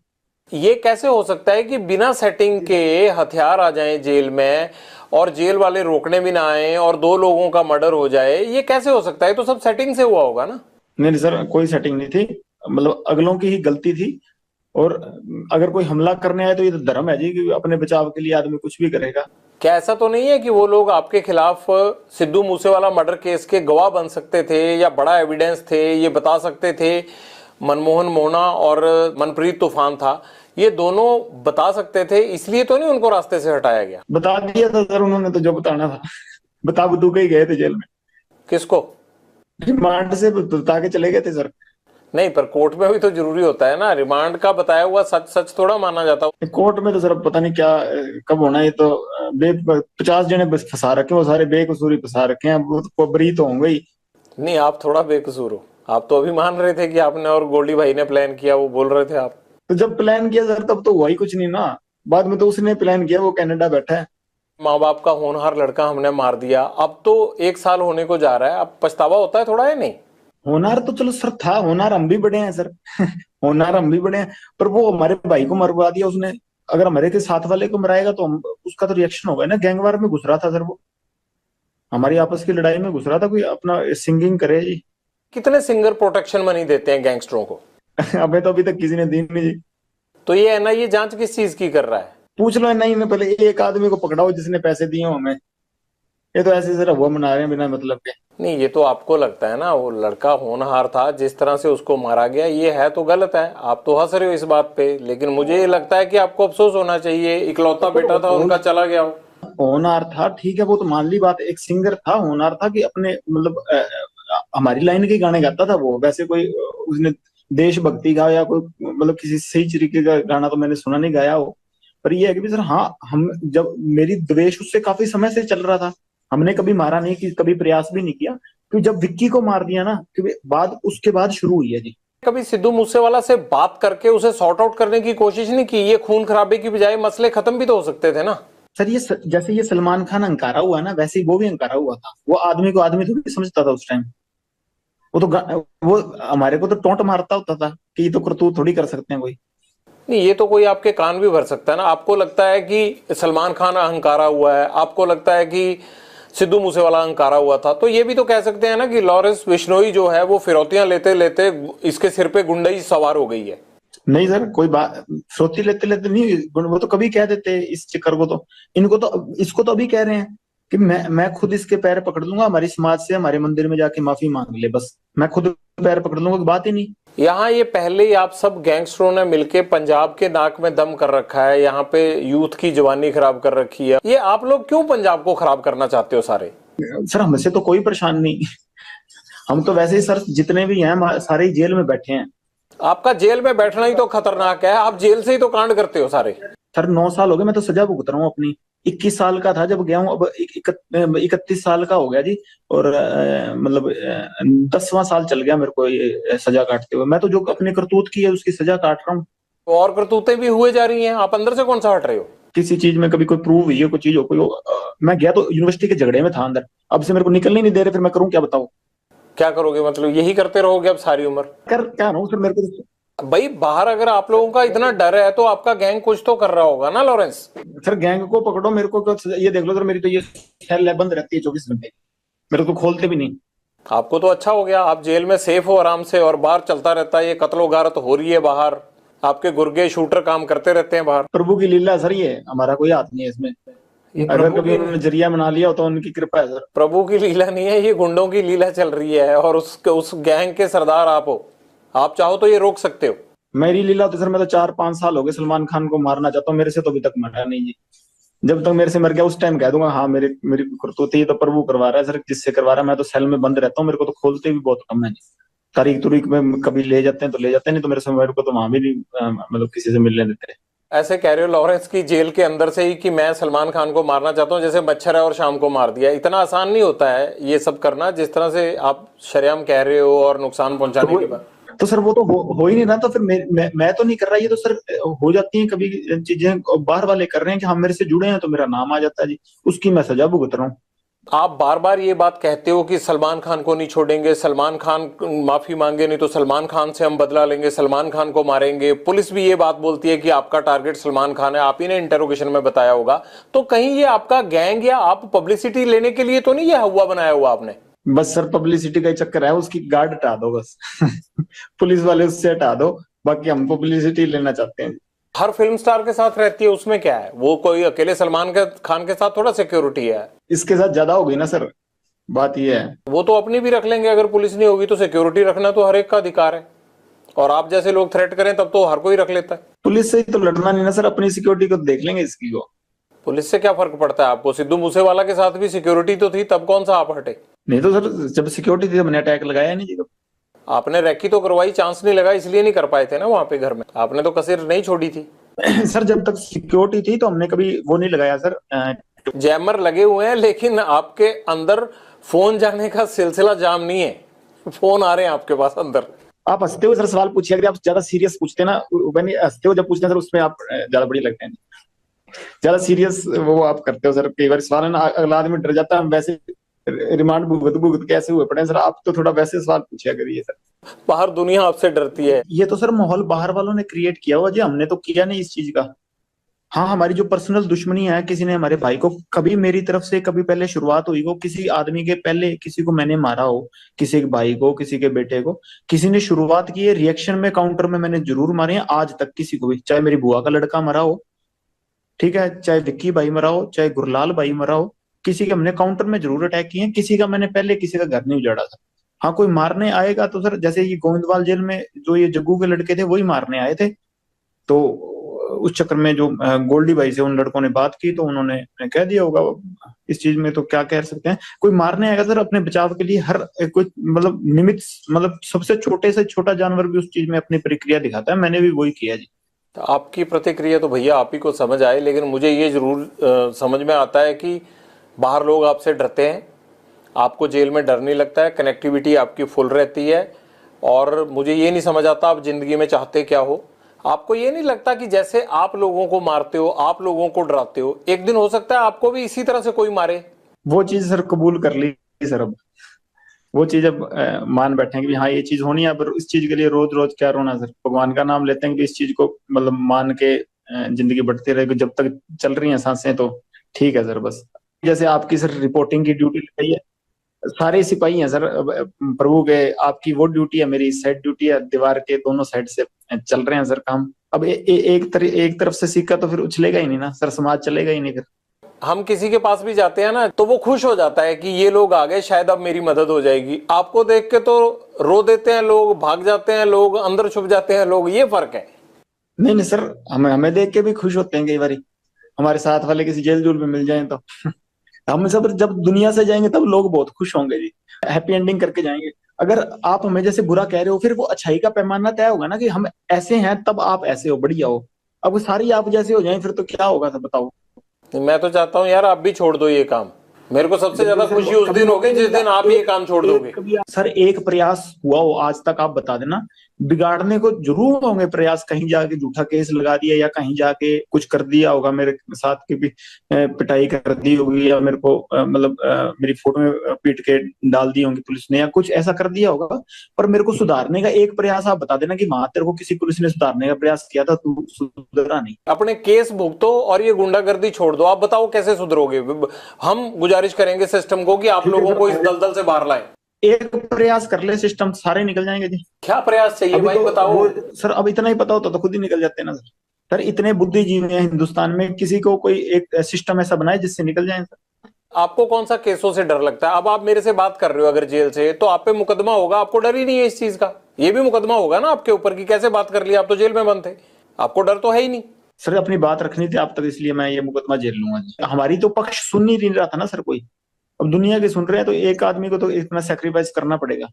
ये कैसे हो सकता है कि बिना सेटिंग के हथियार आ जाएं जेल में और जेल वाले रोकने भी ना आए और दो लोगों का मर्डर हो जाए? ये कैसे हो सकता है? तो सब सेटिंग से हुआ होगा ना? नहीं सर, कोई सेटिंग नहीं थी, मतलब अगलों की ही गलती थी। और अगर कोई हमला करने आए तो ये तो धर्म है जी कि अपने बचाव के लिए आदमी कुछ भी करेगा। क्या ऐसा तो नहीं है कि वो लोग आपके खिलाफ सिद्धू मूसेवाला मर्डर केस के गवाह बन सकते थे या बड़ा एविडेंस थे, ये बता सकते थे? मनमोहन मोहना और मनप्रीत तूफान था, ये दोनों बता सकते थे, इसलिए तो नहीं उनको रास्ते से हटाया गया? बता दिया था सर उन्होंने तो जो बताना था। बता बतू के ही गए थे जेल में। किसको? रिमांड से बता के चले गए थे सर। नहीं, पर कोर्ट में भी तो जरूरी होता है ना, रिमांड का बताया हुआ सच सच थोड़ा माना जाता। कोर्ट में तो सर पता नहीं क्या कब होना है। ये तो 50 जने बस फंसा रखे, वो सारे बेकसूरी फंसा रखे हैं, वो तो बरी तो होंगे ही। नहीं, आप थोड़ा बेकसूर हो। आप तो अभी मान रहे थे कि आपने और गोल्डी भाई ने प्लान किया, वो बोल रहे थे आप। तो जब प्लान किया सर तब तो हुआ ही कुछ नहीं ना, बाद में तो उसने प्लान किया, वो कनाडा बैठा है। माँ बाप का होनहार लड़का हमने मार दिया, अब तो 1 साल होने को जा रहा है, अब पछतावा होता है थोड़ा, है नहीं? होनार तो चलो सर था, होनार हम भी बड़े हैं सर। होनार हम भी बड़े हैं, पर वो हमारे भाई को मरवा दिया उसने। अगर हमारे के साथ वाले को मराएगा तो उसका तो रिएक्शन होगा ना। गैंगवार में घुस रहा था सर वो, हमारी आपस की लड़ाई में घुस रहा था। कोई अपना सिंगिंग करे जी। कितने सिंगर प्रोटेक्शन मनी देते हैं गैंगस्टरों को? हमें तो अभी तक किसी ने दी नहीं जी। तो ये एनआईए जांच किस चीज की कर रहा है? पूछ लो नहीं में, पहले एक आदमी को पकड़ाओ जिसने पैसे दिए हो हमें। ये तो ऐसे जरा हुआ मना रहे हैं बिना मतलब के। नहीं, ये तो आपको लगता है ना, वो लड़का होनहार था, जिस तरह से उसको मारा गया ये है तो गलत है। आप तो हंस रहे हो इस बात पे, लेकिन मुझे ये लगता है कि आपको अफसोस होना चाहिए, इकलौता बेटा था उनका, चला गया हो। होनहार था ठीक है, वो तो मान ली बात। एक सिंगर था, होनहार था कि अपने मतलब हमारी लाइन के गाने गाता था वो। वैसे कोई उसने देशभक्ति का या कोई मतलब किसी सही तरीके का गाना तो मैंने सुना नहीं गाया हो। पर ये है कि सर हाँ, हम जब मेरी द्वेष उससे काफी समय से चल रहा था, हमने कभी मारा नहीं, कि कभी प्रयास भी नहीं किया। क्योंकि जब विक्की को मार दिया ना, क्योंकि बाद उसके बाद शुरू हुई है जी। कभी सिद्धू मूसेवाला से बात करके उसे सॉर्ट आउट करने की कोशिश नहीं की? ये खून खराबे की बजाय मसले खत्म भी तो हो सकते थे ना। सर ये जैसे ये सलमान खान अंकारा हुआ ना, वैसे ही वो भी अंकारा हुआ था। वो आदमी को आदमी थोड़ी समझता था उस टाइम। वो तो वो हमारे को तो टोंट मारता होता था कि ये तो करतूत थोड़ी कर सकते हैं कोई। नहीं, ये तो कोई आपके कान भी भर सकता है ना। आपको लगता है कि सलमान खान अहंकारा हुआ है, आपको लगता है कि सिद्धू मूसेवाला अहंकारा हुआ था, तो ये भी तो कह सकते हैं ना कि लॉरेंस बिश्नोई जो है वो फिरौतियां लेते लेते इसके सिर पे गुंडई सवार हो गई है। नहीं सर, कोई बात फिरौती लेते लेते नहीं, वो तो कभी कह देते इस चक्कर को। तो इनको तो, इसको तो अभी कह रहे हैं कि मैं खुद इसके पैर पकड़ लूंगा, हमारी समाज से हमारे मंदिर में जाके माफी मांग ले, बस मैं खुद पैर पकड़ लूंगा, बात ही नहीं। यहाँ ये पहले ही आप सब गैंगस्टरों ने मिलके पंजाब के नाक में दम कर रखा है, यहाँ पे यूथ की जवानी खराब कर रखी है। ये आप लोग क्यों पंजाब को खराब करना चाहते हो सारे? सर हमसे तो कोई परेशान नहीं। हम तो वैसे ही सर, जितने भी हैं सारे ही जेल में बैठे हैं। आपका जेल में बैठना ही तो खतरनाक है, आप जेल से ही तो कांड करते हो सारे। सर 9 साल हो गए, मैं तो सजा भुगत रहा हूँ अपनी। 21 साल का था जब गया हूँ, अब 31 साल का हो गया जी। और मतलब 10वां साल चल गया मेरे को ये सजा काटते हुए। मैं तो जो अपने करतूत की है उसकी सजा काट रहा हूँ। और करतूतें भी हुए जा रही हैं, आप अंदर से कौन सा हट रहे हो? किसी चीज में कभी कोई प्रूव हुई है, कोई चीज हो, कोई मैं गया तो यूनिवर्सिटी के झगड़े में था अंदर, अब से मेरे को निकलने नहीं दे रहे, फिर मैं करूँ क्या बताओ? क्या करोगे? मतलब यही करते रहोगे अब सारी उम्र? कर क्या रहा हूँ सर, मेरे को भाई बाहर अगर आप लोगों का इतना डर है तो आपका गैंग कुछ तो कर रहा होगा ना लॉरेंस? सर गैंग को पकड़ो, मेरे को ये देख लो सर, मेरी तो ये सेल बंद रहती है 24 घंटे, मेरे को खोलते भी नहीं। आपको तो अच्छा हो गया, आप जेल में सेफ हो आराम से, और बाहर चलता रहता है ये कत्लो गारत हो रही है बाहर, आपके गुर्गे शूटर काम करते रहते हैं बाहर। प्रभु की लीला सर, ये हमारा कोई हाथ नहीं है इसमें। अगर कभी उन्होंने जरिया बना लिया तो उनकी कृपा है सर। प्रभु की लीला नहीं है, ये गुंडों की लीला चल रही है, और उस गैंग के सरदार आप हो। आप चाहो तो ये रोक सकते हो। मेरी लीला तो सर, मैं तो 4-5 साल हो गए सलमान खान को मारना चाहता हूँ, मेरे से तो अभी तक मरा नहीं जी। जब तक मेरे से मर गया उस टाइम कह दूंगा हाँ मेरी करतूत, ये तो प्रभु करवा रहा है सर, जिससे करवा रहा है। मैं तो सेल में बंद रहता हूँ, मेरे को तो खोलते भी बहुत कम है जी। तारीख तुरीख में कभी ले जाते हैं तो ले जाते हैं, नहीं तो मेरे समय को तो वहां भी नहीं मतलब किसी से मिलने देते हैं। ऐसे कह रहे हो लॉरेंस की जेल के अंदर से ही कि मैं सलमान खान को मारना चाहता हूँ, जैसे मच्छर है और शाम को मार दिया। इतना आसान नहीं होता है ये सब करना जिस तरह से आप शरेआम कह रहे हो और नुकसान पहुंचाने के बाद। तो सर वो तो हो ही नहीं रहा, तो फिर मैं तो नहीं कर रहा, ये तो सर हो जाती हैं कभी चीजें, बाहर वाले कर रहे हैं कि हम मेरे से जुड़े हैं तो मेरा नाम आ जाता है जी, उसकी मैं सजा भुगत रहा हूँ। आप बार बार ये बात कहते हो कि सलमान खान को नहीं छोड़ेंगे, सलमान खान माफी मांगे नहीं तो सलमान खान से हम बदला लेंगे, सलमान खान को मारेंगे। पुलिस भी ये बात बोलती है कि आपका टारगेट सलमान खान है, आप ही ने इंटरोगेशन में बताया होगा। तो कहीं ये आपका गैंग या आप पब्लिसिटी लेने के लिए तो नहीं ये हुआ बनाया हुआ आपने? बस सर पब्लिसिटी का ही चक्कर है, उसकी गार्ड हटा दो बस पुलिस वाले उससे हटा दो, बाकी हम पब्लिसिटी लेना चाहते हैं। हर फिल्म स्टार के साथ रहती है, उसमें क्या है? वो कोई अकेले सलमान खान के साथ थोड़ा सिक्योरिटी है। इसके साथ ज्यादा हो गई ना सर, बात ये है। वो तो अपनी भी रख लेंगे, अगर पुलिस नहीं होगी तो सिक्योरिटी रखना तो हर एक का अधिकार है, और आप जैसे लोग थ्रेट करें तब तो हर कोई रख लेता है। पुलिस से ही तो लड़ना नहीं ना सर, अपनी सिक्योरिटी को देख लेंगे इसकी को। पुलिस से क्या फर्क पड़ता है आपको? सिद्धू मूसेवाला के साथ भी सिक्योरिटी तो थी, तब कौन सा आप हटे? नहीं तो सर जब सिक्योरिटी थी हमने अटैक लगाया नहीं जी कब। आपने रैकी तो करवाई, चांस नहीं लगा इसलिए नहीं कर पाए थे ना वहां पे घर में, आपने तो कसर नहीं छोड़ी थी। सर जब तक सिक्योरिटी थी तो हमने कभी वो नहीं लगाया सर। जैमर लगे हुए हैं लेकिन आपके अंदर फोन जाने का सिलसिला जाम नहीं है, फोन आ रहे हैं आपके पास अंदर। आप हंसते हो सर सवाल पूछिए, अगर आप ज्यादा सीरियस पूछते ना, हंसते हो जब पूछते हैं सर उसमें आप ज्यादा बड़ी लगते हैं, ज्यादा सीरियस वो आप करते हो सर। कई बार सवाल है ना, अगला आदमी डर जाता है, हम वैसे रिमांड भुगत भुगत कैसे हुए पड़े सर, आप तो थोड़ा वैसे सवाल पूछिया करिए सर। बाहर दुनिया आपसे डरती है। ये तो सर माहौल बाहर वालों ने क्रिएट किया हुआ जी, हमने तो किया नहीं इस चीज का। हाँ हमारी जो पर्सनल दुश्मनी है, किसी ने हमारे भाई को कभी मेरी तरफ से कभी पहले शुरुआत हुई हो, किसी आदमी के पहले किसी को मैंने मारा हो, किसी के भाई को किसी के बेटे को किसी ने शुरुआत की है, रिएक्शन में काउंटर में मैंने जरूर मारे हैं आज तक किसी को भी, चाहे मेरी बुआ का लड़का मरा हो, ठीक है, चाहे विक्की भाई मरा हो, चाहे गुरलाल भाई मरा हो, किसी के हमने काउंटर में जरूर अटैक किए हैं, किसी का मैंने पहले किसी का घर नहीं उजाड़ा था। हाँ कोई मारने आएगा तो सर जैसे ये गोविंदवाल जेल में जो ये जग्गू के लड़के थे वही मारने आए थे, तो उस चक्कर में जो गोल्डी भाई से उन लड़कों ने बात की तो उन्होंने कह दिया होगा, इस चीज में तो क्या कह सकते हैं। कोई मारने आएगा सर अपने बचाव के लिए हर कोई मतलब निमित्त, मतलब सबसे छोटे से छोटा जानवर भी उस चीज में अपनी प्रक्रिया दिखाता है, मैंने भी वही किया जी। तो आपकी प्रतिक्रिया तो भैया आप ही को समझ आए, लेकिन मुझे ये जरूर समझ में आता है कि बाहर लोग आपसे डरते हैं, आपको जेल में डर नहीं लगता है, कनेक्टिविटी आपकी फुल रहती है। और मुझे ये नहीं समझ आता आप जिंदगी में चाहते क्या हो। आपको ये नहीं लगता कि जैसे आप लोगों को मारते हो, आप लोगों को डराते हो, एक दिन हो सकता है आपको भी इसी तरह से कोई मारे? वो चीज सर कबूल कर ली सर, अब वो चीज अब मान बैठे हैं कि हाँ ये चीज होनी है, पर इस चीज के लिए रोज रोज क्या रोना सर, भगवान का नाम लेते हैं कि इस चीज को मतलब मान के जिंदगी बढ़ती रहेगी, जब तक चल रही हैं सांसें तो ठीक है सर। बस जैसे आपकी सर रिपोर्टिंग की ड्यूटी लगाई है, सारे सिपाही हैं सर प्रभु के, आपकी वो ड्यूटी है, मेरी साइड ड्यूटी है, दीवार के दोनों साइड से चल रहे हैं सर काम। अब एक तरफ से सिक्का तो फिर उछलेगा ही नहीं ना सर, समाज चलेगा ही नहीं फिर। हम किसी के पास भी जाते हैं ना तो वो खुश हो जाता है कि ये लोग आ गए, शायद अब मेरी मदद हो जाएगी। आपको देख के तो रो देते हैं लोग, भाग जाते हैं लोग, अंदर छुप जाते हैं लोग, ये फर्क है। नहीं सर, हमें देख के भी खुश होते हैं कई बार, हमारे साथ वाले किसी जेल जूल में मिल जाए तो हम सब जब दुनिया से जाएंगे तब लोग बहुत खुश होंगे जी, हैप्पी एंडिंग करके जाएंगे। अगर आप हमें जैसे बुरा कह रहे हो फिर वो अच्छाई का पैमाना तय होगा ना कि हम ऐसे हैं तब आप ऐसे हो, बढ़िया हो। अब सारी आप जैसे हो जाए फिर तो क्या होगा, सब बताओ। मैं तो चाहता हूँ यार आप भी छोड़ दो ये काम। मेरे को सबसे ज्यादा खुशी उस दिन होगी जिस दिन आप ये काम छोड़ दोगे। सर एक प्रयास हुआ हो आज तक, आप बता देना, बिगाड़ने को जरूर होंगे प्रयास, कहीं जाके झूठा केस लगा दिया या कहीं जाके कुछ कर दिया होगा मेरे साथ की भी, पिटाई कर दी होगी या मेरे को मतलब मेरी फोटो में पीट के डाल दी होंगी पुलिस ने या कुछ ऐसा कर दिया होगा, पर मेरे को सुधारने का एक प्रयास आप बता देना कि वहां तेरे को किसी पुलिस ने सुधारने का प्रयास किया था, तू सुधरा नहीं। अपने केस भुगतो और ये गुंडागर्दी छोड़ दो। आप बताओ कैसे सुधरोगे? हम गुजारिश करेंगे सिस्टम को कि आप लोगों को इस दलदल से बाहर लाए। एक प्रयास कर ले, सिस्टम सारे निकल जाएंगे जी। क्या प्रयास चाहिए भाई तो बताओ। सर अब इतना ही पता होता तो खुद ही निकल जाते ना सर। सर इतने बुद्धिजीवी हैं हिंदुस्तान में, किसी को कोई एक सिस्टम ऐसा बनाए जिससे निकल जाए सर। आपको कौन सा केसों से डर लगता है? अब आप मेरे से बात कर रहे हो अगर जेल से, तो आप पे मुकदमा होगा, आपको डर ही नहीं है इस चीज का। ये भी मुकदमा होगा ना आपके ऊपर की कैसे बात कर लिया, आप तो जेल में बंद थे, आपको डर तो है ही नहीं। सर अपनी बात रखनी थी आप तक, इसलिए मैं ये मुकदमा झेल लूंगा। हमारी तो पक्ष सुन ही नहीं रहा था ना सर कोई, अब दुनिया के सुन रहे हैं तो एक आदमी को तो इतना सेक्रीफाइस करना पड़ेगा।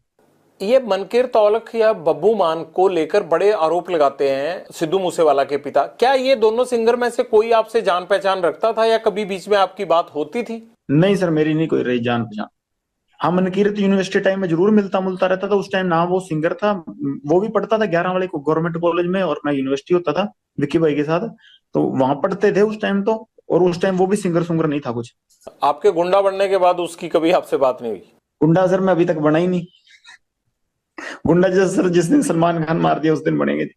ये मनकीर तौलख या बब्बू मान को लेकर बड़े आरोप लगाते हैं सिद्धू मूसेवाला के पिता। क्या ये दोनों सिंगर में से कोई आपसे जान पहचान रखता था या कभी बीच में आपकी बात होती थी? नहीं सर, मेरी नहीं कोई रही जान पहचान। हाँ, मनकीरत यूनिवर्सिटी टाइम में जरूर मिलता मुलता रहता था। उस टाइम ना वो सिंगर था, वो भी पढ़ता था 11 वाले को गवर्नमेंट कॉलेज में, और मैं यूनिवर्सिटी होता था विक्की भाई के साथ, तो वहां पढ़ते थे उस टाइम तो। और उस टाइम वो भी सिंगर सुंगर नहीं था कुछ। आपके गुंडा बनने के बाद उसकी कभी आपसे बात नहीं हुई? गुंडा सर मैं अभी तक बना ही नहीं। गुंडा जैसे सर जिस दिन सलमान खान मार दिया उस दिन बनेंगे।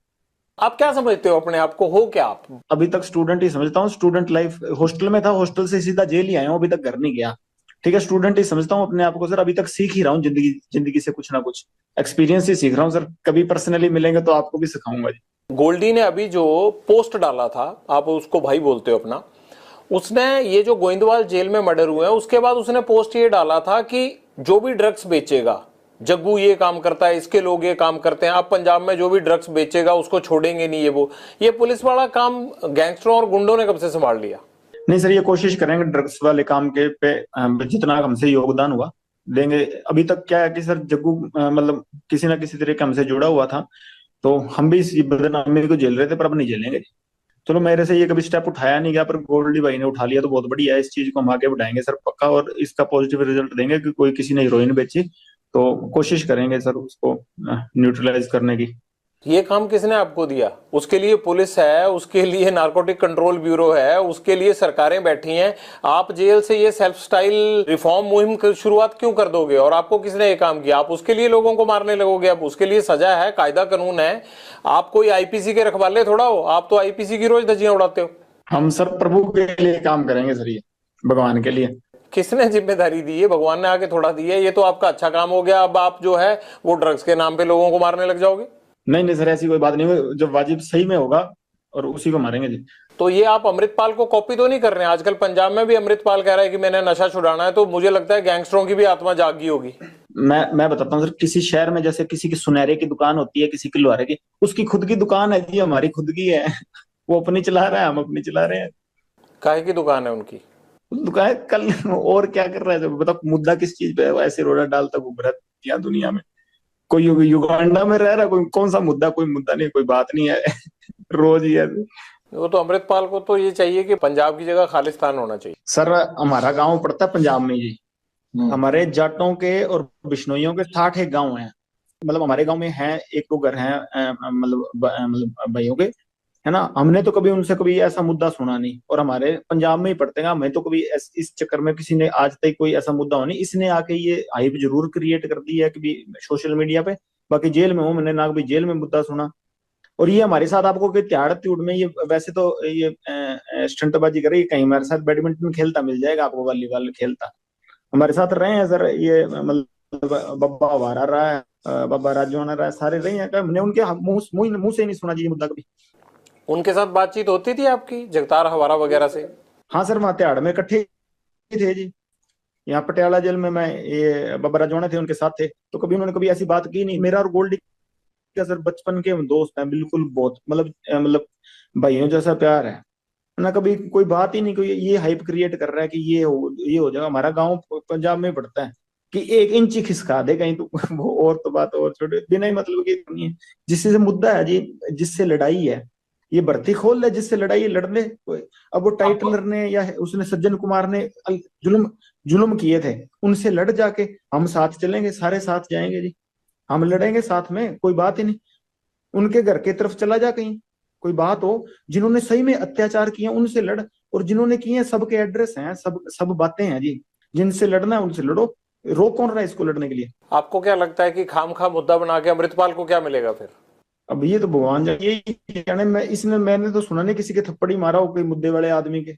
आप क्या समझते हो अपने आप को, हो क्या आप? अभी तक स्टूडेंट ही समझता हूँ। स्टूडेंट लाइफ हॉस्टल में था, हॉस्टल से सीधा जेल ही आया हूँ, अभी तक घर नहीं गया। ठीक है, स्टूडेंट ही समझता हूँ अपने आप को सर। अभी तक सीख ही रहा हूँ जिंदगी जिंदगी से कुछ ना कुछ एक्सपीरियंस ही सीख रहा हूँ सर। कभी पर्सनली मिलेंगे तो आपको भी सिखाऊंगा जी। गोल्डी ने अभी जो पोस्ट डाला था, आप उसको भाई बोलते हो अपना, उसने ये जो गोइंदवाल जेल में मर्डर हुए हैं उसके बाद उसने पोस्ट ये डाला था कि जो भी ड्रग्स बेचेगा, जग्गू ये काम करता है, इसके लोग ये काम करते हैं, अब पंजाब में जो भी ड्रग्स बेचेगा उसको छोड़ेंगे नहीं। ये पुलिस वाला काम गैंगस्टरों और गुंडों ने कब से संभाल लिया? नहीं सर, ये कोशिश करेंगे ड्रग्स वाले काम के पे जितना हमसे योगदान हुआ देंगे। अभी तक क्या है कि सर जग्गू मतलब किसी ना किसी तरीके हमसे जुड़ा हुआ था, तो हम भी इस बदनामी को झेल रहे थे, पर अब नहीं झेलेंगे। चलो, मेरे से ये कभी स्टेप उठाया नहीं गया, पर गोल्डी भाई ने उठा लिया तो बहुत बढ़िया है। इस चीज को हम आगे बढ़ाएंगे सर पक्का, और इसका पॉजिटिव रिजल्ट देंगे कि कोई किसी ने हीरोइन बेची तो कोशिश करेंगे सर उसको न्यूट्रलाइज करने की। ये काम किसने आपको दिया? उसके लिए पुलिस है, उसके लिए नारकोटिक कंट्रोल ब्यूरो है, उसके लिए सरकारें बैठी हैं। आप जेल से ये सेल्फ स्टाइल रिफॉर्म मुहिम की शुरुआत क्यों कर दोगे? और आपको किसने ये काम किया? आप उसके लिए लोगों को मारने लगोगे? अब उसके लिए सजा है, कायदा कानून है। आप कोई आईपीसी के रखवाले थोड़ा हो, आप तो आईपीसी की रोज धज्जियां उड़ाते हो। हम सर प्रभु के लिए काम करेंगे सर, ये भगवान के लिए। किसने जिम्मेदारी दी है? भगवान ने आके थोड़ा दी है। ये तो आपका अच्छा काम हो गया। अब आप जो है वो ड्रग्स के नाम पे लोगों को मारने लग जाओगे। नहीं नहीं सर, ऐसी कोई बात नहीं। जब वाजिब सही में होगा और उसी को मारेंगे जी। तो ये आप अमृतपाल को कॉपी तो नहीं कर रहे हैं? आजकल पंजाब में भी अमृतपाल कह रहा है कि मैंने नशा छुड़ाना है, तो मुझे लगता है गैंगस्टरों की भी आत्मा जागी होगी। मैं बताता हूँ सर, किसी शहर में जैसे किसी की सुनहरे की दुकान होती है, किसी की लोहारे की, उसकी खुद की दुकान है जी, हमारी खुद की है। वो अपनी चला रहा है, हम अपनी चला रहे हैं। काहे की दुकान है उनकी? दुकान कल और क्या कर रहा है जब बता, मुद्दा किस चीज पे है? वो ऐसे रोड़ा डालता घूम रहा है दुनिया में। कोई युगांडा में रह रहा है, कोई कौन सा मुद्दा? कोई मुद्दा नहीं, कोई बात नहीं है। रोज ही है। वो तो अमृतपाल को तो ये चाहिए कि पंजाब की जगह खालिस्तान होना चाहिए। सर हमारा गांव पड़ता है पंजाब में जी। हमारे जाटों के और बिश्नोइयों के 60 एक गांव हैं। मतलब हमारे गांव में है एक दो घर हैं मतलब भाइयों के, है ना। हमने तो कभी उनसे कभी ऐसा मुद्दा सुना नहीं, और हमारे पंजाब में ही पड़ते हैं। हमें तो कभी इस चक्कर में किसी ने आज तक कोई ऐसा मुद्दा हो नहीं। इसने आके ये हाइप जरूर क्रिएट कर दी है कि सोशल मीडिया पे। बाकी जेल में हूँ, मैंने ना कभी जेल में मुद्दा सुना। और ये हमारे साथ आपको कोई त्याड़ त्यूड़ में ये वैसे तो ये स्टंटबाजी करे, कहीं हमारे साथ बैडमिंटन खेलता मिल जाएगा आपको, वॉलीबॉल खेलता हमारे साथ रहे हैं सर। ये मतलब बब्बा हमारा रहा है, बाबा राजवाना रहा है, सारे रहे हैं। हमने उनके मुंह से नहीं सुना जी ये मुद्दा कभी। उनके साथ बातचीत होती थी आपकी जगतार हवारा वगैरह से? हाँ सर, वहाँ तिहाड़ में इकट्ठे थे जी। यहाँ पटियाला जेल में मैं ये बाबा राजवाना थे, उनके साथ थे, तो कभी उन्होंने कभी ऐसी बात की नहीं। मेरा और गोल्डी का सर बचपन के हम दोस्त हैं बिल्कुल, बहुत मतलब भाइयों जैसा प्यार है ना। कभी कोई बात ही नहीं, कोई ये हाइप क्रिएट कर रहा है कि ये हो जाएगा। हमारा गांव पंजाब में पड़ता है कि 1 इंच ही खिसका दे कहीं तो वो और तो बात और छोटे बिना ही मतलब की नहीं है। जिससे मुद्दा है जी, जिससे लड़ाई है, ये भर्ती खोल ले, जिससे लड़ाई लड़ ले। अब वो टाइटलर ने या उसने सज्जन कुमार ने जुल्म जुल्म किए थे, उनसे लड़ जाके हम साथ चलेंगे, सारे साथ जाएंगे जी। हम लड़ेंगे साथ में, कोई बात ही नहीं। उनके घर की तरफ चला जा कहीं, कोई बात हो, जिन्होंने सही में अत्याचार किए उनसे लड़, और जिन्होंने किए हैं सबके एड्रेस हैं, सब बातें हैं जी। जिनसे लड़ना है उनसे लड़ो, रोक कौन रहा है इसको लड़ने के लिए? आपको क्या लगता है कि खामखा मुद्दा बना के अमृतपाल को क्या मिलेगा फिर? अब ये तो भगवान जाने, ये जाने। मैंने तो सुना नहीं किसी के थप्पड़ ही मारा हो कोई मुद्दे वाले आदमी के।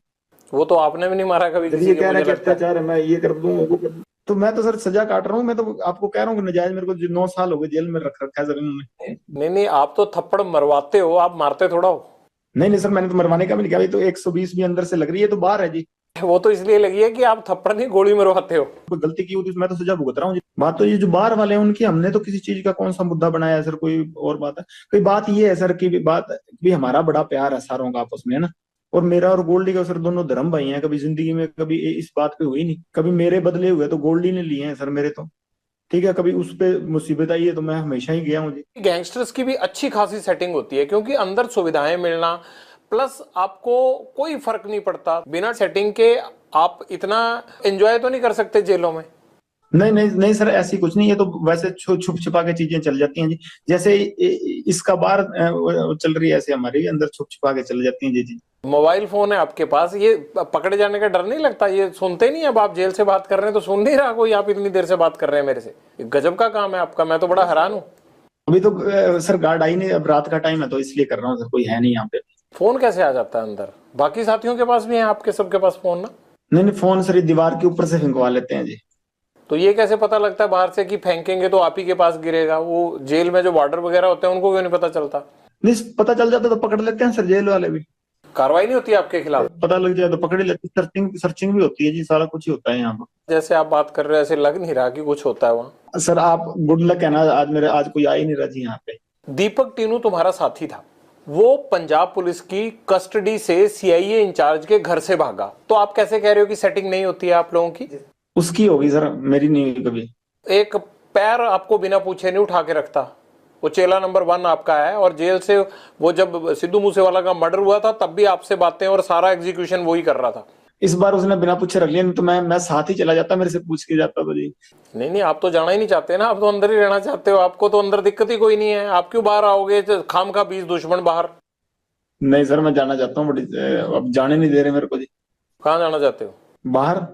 वो तो आपने भी नहीं मारा कभी किसी ये के, कह रहा है मुझे कि लगता है। अत्याचार है, मैं ये कर दूं वो कर दूं। तो मैं तो सर सजा काट रहा हूँ। मैं तो आपको कह रहा हूँ कि नजायज मेरे को 9 साल हो गए जेल में रख रखा है सर इन्होंने। नहीं नहीं, आप तो थप्पड़ मरवाते हो, आप मारते थोड़ा हो। नहीं नहीं सर, मैंने तो मरवाने का भी नहीं किया। तो 120 भी अंदर से लग रही है, तो बाहर है जी। वो तो इसलिए लगी है कि आप थप्पड़ नहीं गोली मरवाते हो। कोई गलती की होती तो मैं तो सजा भुगत रहा हूँ जी। बात तो ये जो बाहर वाले हैं उनकी, हमने तो किसी चीज का कौन सा मुद्दा बनाया है सर? कोई और बात है? कोई बात ये है सर की बात भी, हमारा बड़ा प्यार है सारों का आपस में, है ना। और मेरा और गोल्डी का सर दोनों धर्म भाई हैं। कभी जिंदगी में कभी इस बात पे हुई नहीं। कभी मेरे बदले हुए तो गोल्डी ने लिए हैं सर मेरे तो। ठीक है, कभी उस पे मुसीबत आई है तो मैं हमेशा ही गया हूँ जी। गैंगस्टर्स की भी अच्छी खासी सेटिंग होती है, क्योंकि अंदर सुविधाएं मिलना, प्लस आपको कोई फर्क नहीं पड़ता बिना सेटिंग के। आप इतना एंजॉय तो नहीं कर सकते जेलों में। नहीं नहीं नहीं सर, ऐसी कुछ नहीं, ये तो वैसे छुप छुपा के चीजें चल जाती हैं जी। जैसे इसका बार चल रही है, ऐसे हमारे अंदर छुप छुपा के चल जाती हैं जी जी। मोबाइल फोन है आपके पास, ये पकड़े जाने का डर नहीं लगता? ये सुनते नहीं, अब आप जेल से बात कर रहे हैं तो सुन नहीं रहा कोई, आप इतनी देर से बात कर रहे हैं मेरे से। गजब का काम है आपका, मैं तो बड़ा हैरान हूँ। अभी तो सर गार्ड आई नहीं, अब रात का टाइम है तो इसलिए कर रहा हूँ सर, कोई है नहीं यहाँ पे। फोन कैसे आ जाता है अंदर? बाकी साथियों के पास भी है, आपके सबके पास फोन ना? नहीं नहीं, फोन सर दीवार के ऊपर से फेंकवा लेते हैं जी। तो ये कैसे पता लगता है बाहर से कि फेंकेंगे तो आप ही के पास गिरेगा? वो जेल में जो वार्डर वगैरह होते हैं उनको क्यों नहीं पता चलता? नहीं, पता चल जाता तो पकड़ लेते हैं सर, जेल वाले भी। कार्रवाई नहीं होती आपके खिलाफ? पता लग जाए तो पकड़ ही लेते, सर्चिंग सर्चिंग भी होती है जी, सारा कुछ ही होता है यहाँ पर। जैसे आप बात कर रहे हैं ऐसे लग नहीं रहा कि कुछ होता है वहां। सर आप गुड लक है ना, आज कोई आ ही नहीं रहा जी यहाँ पे। दीपक टीनू तुम्हारा साथी था, वो पंजाब पुलिस की कस्टडी से सीआईए इंचार्ज के घर से भागा, तो आप कैसे कह रहे हो कि सेटिंग नहीं होती है आप लोगों की? उसकी होगी सर, मेरी नहीं हुई कभी। एक पैर आपको बिना पूछे नहीं उठा के रखता। वो चेला नंबर 1 आपका है, और जेल से वो जब सिद्धू मूसेवाला का मर्डर हुआ था तब भी आपसे बातें और सारा एग्जीक्यूशन वही कर रहा था। इस बार उसने बिना पूछे रख लिया, नहीं तो मैं साथ ही चला जाता, मेरे से पूछ के जाता तो जी। नहीं नहीं, आप तो जाना ही नहीं चाहते ना, आप तो अंदर ही रहना चाहते हो। आपको तो अंदर दिक्कत ही कोई नहीं है, आप क्यों बाहर आओगे? खाम खा 20 दुश्मन बाहर। नहीं सर, मैं जाना चाहता हूँ बट अब जाने नहीं दे रहे मेरे को जी। कहाँ जाना चाहते हो? बाहर।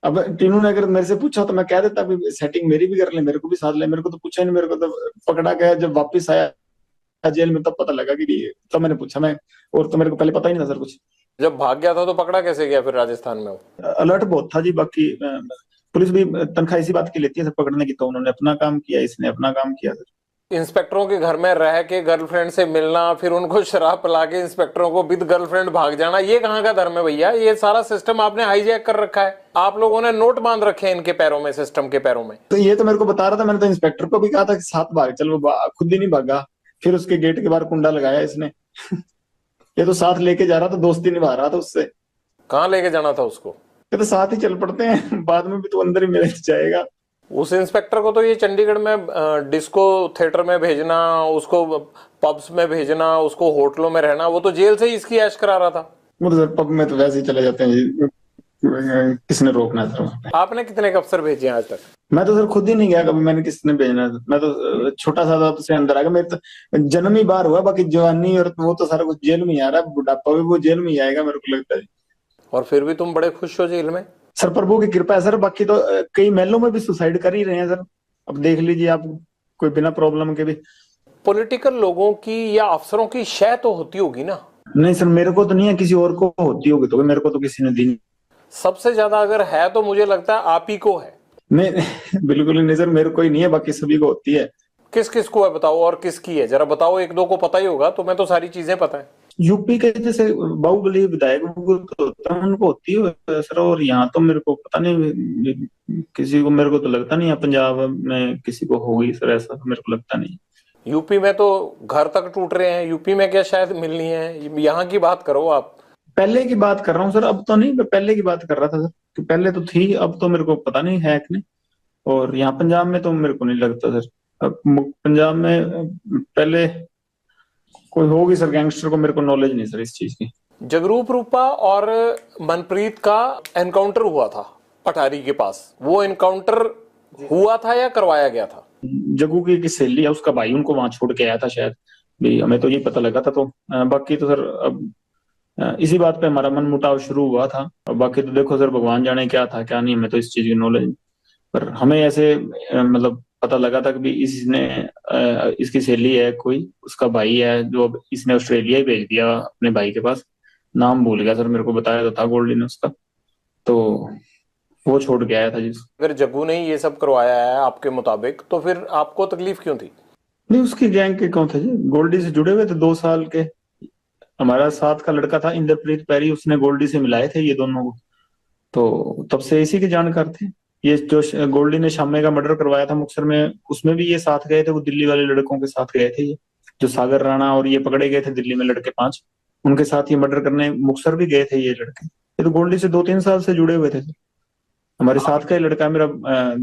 अब टीनू ने अगर मेरे से पूछा तो मैं कह देता भी सेटिंग मेरी भी कर ले, मेरे को भी साथ ले। मेरे को तो पूछा ही नहीं, मेरे को तो पकड़ा गया जब वापस आया जेल में, तब पता लगा कि, तब मैंने पूछा मैं, और तो मेरे को पहले पता ही नहीं था सर कुछ। जब भाग गया था तो पकड़ा कैसे गया फिर राजस्थान में? वो अलर्ट बहुत था जी, बाकी पुलिस भी तनख्वाह इसी बात की लेती है सर पकड़ने की, तो उन्होंने अपना काम किया, इसने अपना काम किया सर। इंस्पेक्टरों के घर में रह के गर्लफ्रेंड से मिलना, फिर उनको शराब पिला के इंस्पेक्टरों को विद गर्लफ्रेंड भाग जाना, ये कहाँ का धर्म है भैया? ये सारा सिस्टम आपने हाईजैक कर रखा है। आप लोगों ने नोट बांध रखे हैं इनके पैरों में, सिस्टम के पैरों में। तो ये तो मेरे को बता रहा था, मैंने तो इंस्पेक्टर को भी कहा था कि साथ भाग चल, वो खुद ही नहीं भागा। फिर उसके गेट के बाहर कुंडा लगाया इसने। ये तो साथ लेके जा रहा था, दोस्ती निभा रहा था उससे। कहाँ लेके जाना था उसको? ये तो साथ ही चल पड़ते हैं, बाद में भी तो अंदर ही मिल जाएगा। उस इंस्पेक्टर को तो ये चंडीगढ़ में डिस्को थिएटर में भेजना, उसको पब्स में भेजना, उसको होटलों में रहना, वो तो जेल से ही इसकी ऐश करा रहा था। वो तो सर पब में तो वैसे ही चले जाते हैं जी, किसने रोकना सर? आपने कितने अफसर भेजे आज तक? मैं तो सर खुद ही नहीं गया कभी, मैंने किसने भेजना था? मैं तो छोटा सा था से अंदर आ गया, मेरे तो जन्म ही बाहर हुआ, बाकी जवानी और वो तो सारा कुछ जेल में ही आ रहा है, बुढ़ापा भी वो जेल में ही आएगा मेरे को लगता है। और फिर भी तुम बड़े खुश हो जेल में? सर प्रभु की कृपा है सर, बाकी तो कई महलों में भी सुसाइड कर ही रहे हैं सर, अब देख लीजिए आप, कोई बिना प्रॉब्लम के भी। पॉलिटिकल लोगों की या अफसरों की शय तो होती होगी ना? नहीं सर, मेरे को तो नहीं है, किसी और को होती होगी तो, मेरे को तो किसी ने दी नहीं। सबसे ज्यादा अगर है तो मुझे लगता है आप ही को है। नहीं बिल्कुल नहीं सर, मेरे को ही नहीं है, बाकी सभी को होती है। किस किस को है बताओ, और किसकी है जरा बताओ। एक दो को पता ही होगा, तो मैं तो सारी चीजें पता है। यूपी के जैसे बाहुबली विधायक तो उनको होती है सर, और यहाँ तो मेरे को पता नहीं, किसी को, मेरे को तो लगता नहीं है पंजाब में किसी को होगी सर, ऐसा तो मेरे को लगता नहीं। यूपी में तो घर तक टूट रहे हैं, यूपी में क्या शायद मिलनी है? यहाँ की बात करो आप। पहले की बात कर रहा हूँ सर, अब तो नहीं, मैं पहले की बात कर रहा था सर, कि पहले तो थी, अब तो मेरे को पता नहीं है कि नहीं। और यहाँ पंजाब में तो मेरे को नहीं लगता सर, अब पंजाब में पहले कोई होगी सर, गैंगस्टर को मेरे को नॉलेज नहीं सर इस चीज की। जगरूप रूपा और मनप्रीत का एनकाउंटर हुआ था पठारी के पास, वो एनकाउंटर हुआ था या करवाया गया था? जग्गू की सहेली है, उसका भाई उनको वहां छोड़ के आया था शायद भी, हमें तो ये पता लगा था। तो बाकी तो सर अब इसी बात पे हमारा मनमुटाव शुरू हुआ था, और बाकी तो देखो सर भगवान जाने क्या था क्या नहीं, हमें तो इस चीज की नॉलेज। पर हमें ऐसे मतलब पता लगा था कि इसने इसकी सहेली है कोई, उसका भाई है, जो अब इसने ऑस्ट्रेलिया ही भेज दिया अपने भाई के पास। नाम भूल गया सर, मेरे को बताया तो था गोल्डी ने उसका, तो वो छोड़ के आया था जी। अगर जग्गू ने ये सब करवाया है आपके मुताबिक, तो फिर आपको तकलीफ क्यों थी? नहीं, उसकी गैंग के कौन थे जी, गोल्डी से जुड़े हुए थे 2 साल के। हमारा साथ का लड़का था इंद्रप्रीत पैरी, उसने गोल्डी से मिलाए थे ये दोनों को, तो तब से इसी के जानकार थे। ये जो गोल्डी ने शामे का मर्डर करवाया था मुक्तसर में, उसमें भी ये साथ गए थे, वो दिल्ली वाले लड़कों के साथ गए थे ये, जो सागर राणा और ये पकड़े गए थे दिल्ली में लड़के 5, उनके साथ ये मर्डर करने मुक्तसर भी गए थे ये लड़के। ये तो गोल्डी से 2-3 साल से जुड़े हुए थे। हमारे साथ का ही लड़का मेरा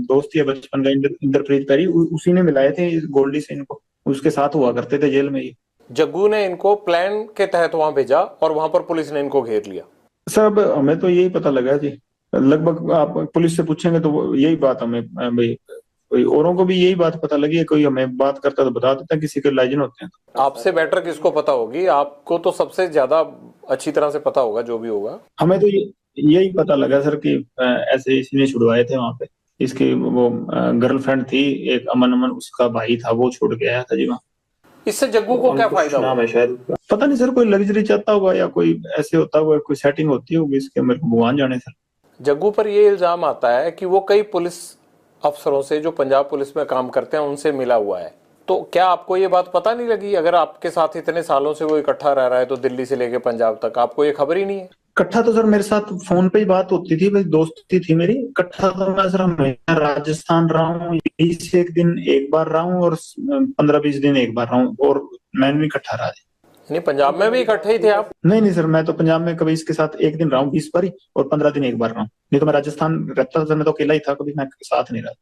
दोस्त ही है बचपन का, इंद्रप्रीत पैरी, उसी ने मिलाए थे गोल्डी से इनको, उसके साथ हुआ करते थे जेल में ही। जग्गू ने इनको प्लान के तहत वहां भेजा और वहां पर पुलिस ने इनको घेर लिया। सर अब हमें तो यही पता लगा जी, लगभग आप पुलिस से पूछेंगे तो यही बात हमें भाई, कोई औरों को भी यही बात पता लगी है, कोई हमें बात करता तो बता देता, किसी के लाइजन होते हैं। आपसे बेटर किसको पता होगी, आपको तो सबसे ज्यादा अच्छी तरह से पता होगा जो भी होगा। हमें तो यही पता लगा सर कि ऐसे इसने छुड़वाए थे वहां पे, इसकी वो गर्लफ्रेंड थी एक, अमन अमन उसका भाई था, वो छोड़ के आया था जी वहाँ। इससे जग्गू को क्या फायदा नाम हुआ? है शायद उसका, पता नहीं सर, कोई लग्जरी चाहता होगा या कोई ऐसे होता होगा, कोई सेटिंग होती होगी इसके, मेरे को भगवान जाने सर। जग्गू पर यह इल्जाम आता है कि वो कई पुलिस अफसरों से जो पंजाब पुलिस में काम करते हैं उनसे मिला हुआ है। तो क्या आपको ये बात पता नहीं लगी? अगर आपके साथ इतने सालों से वो इकट्ठा रह रहा है तो दिल्ली से लेके पंजाब तक, आपको ये खबर ही नहीं है? इकट्ठा तो सर मेरे साथ फोन पे ही बात होती थी, भाई दोस्ती थी मेरी। इकट्ठा तो मैं सर हमेशा राजस्थान रहा हूँ, यही से एक दिन एक बार रहा हूँ और 15-20 दिन एक बार रहा हूँ, और मैंने भी इकट्ठा रहा। नहीं, पंजाब में भी इकट्ठे ही थे आप? नहीं नहीं सर, मैं तो पंजाब में कभी इसके साथ एक दिन रहा हूँ 20 बार ही, और 15 दिन एक बार रहा हूँ। नहीं तो मैं राजस्थान रहता था सर, मैं तो अकेला ही था, कभी मैं साथ नहीं रहा।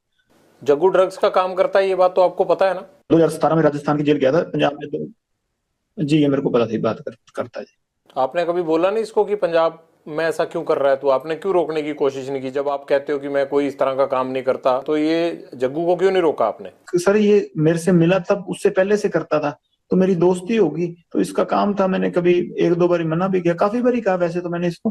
जग्गू ड्रग्स का काम करता है, ये बात तो आपको पता है ना? 2017 में राजस्थान की जेल गया था, पंजाब में तो जी ये मेरे को पता थी, बात करता है जी। आपने कभी बोला नहीं इसको कि पंजाब में ऐसा क्यों कर रहा है? तो आपने क्यों रोकने की कोशिश नहीं की? जब आप कहते हो कि मैं कोई इस तरह का काम नहीं करता, तो ये जग्गू को क्यों नहीं रोका आपने? सर ये मेरे से मिला तब, उससे पहले से करता था, तो मेरी दोस्ती होगी, तो इसका काम था। मैंने कभी 1-2 बार मना भी किया, काफी बार कहा वैसे तो मैंने इसको,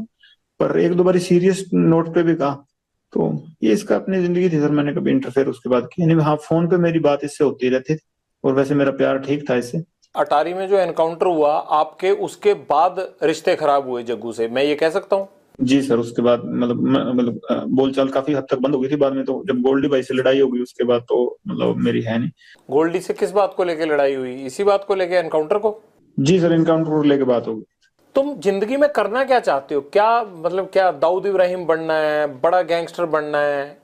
पर 1-2 बार सीरियस नोट पे भी कहा। तो ये इसका अपनी जिंदगी थी सर, मैंने कभी इंटरफेयर उसके बाद किया नहीं। हाँ, फोन पे मेरी बात इससे होती रहती थी, और वैसे मेरा प्यार ठीक था इससे। अटारी में जो एनकाउंटर हुआ आपके, उसके बाद रिश्ते खराब हुए जग्गू से, मैं ये कह सकता हूँ? जी सर, उसके बाद मतलब बोलचाल काफी हद तक बंद हो गई थी। बाद में तो जब गोल्डी भाई से लड़ाई हो गई उसके बाद तो मतलब मेरी है नहीं। गोल्डी से किस बात को लेके लड़ाई हुई? इसी बात को लेके, एनकाउंटर को? जी सर, इनकाउंटर को लेके बात हो गई। तुम जिंदगी में करना क्या चाहते हो? क्या मतलब, क्या दाऊद इब्राहिम बनना है, बड़ा गैंगस्टर बनना है,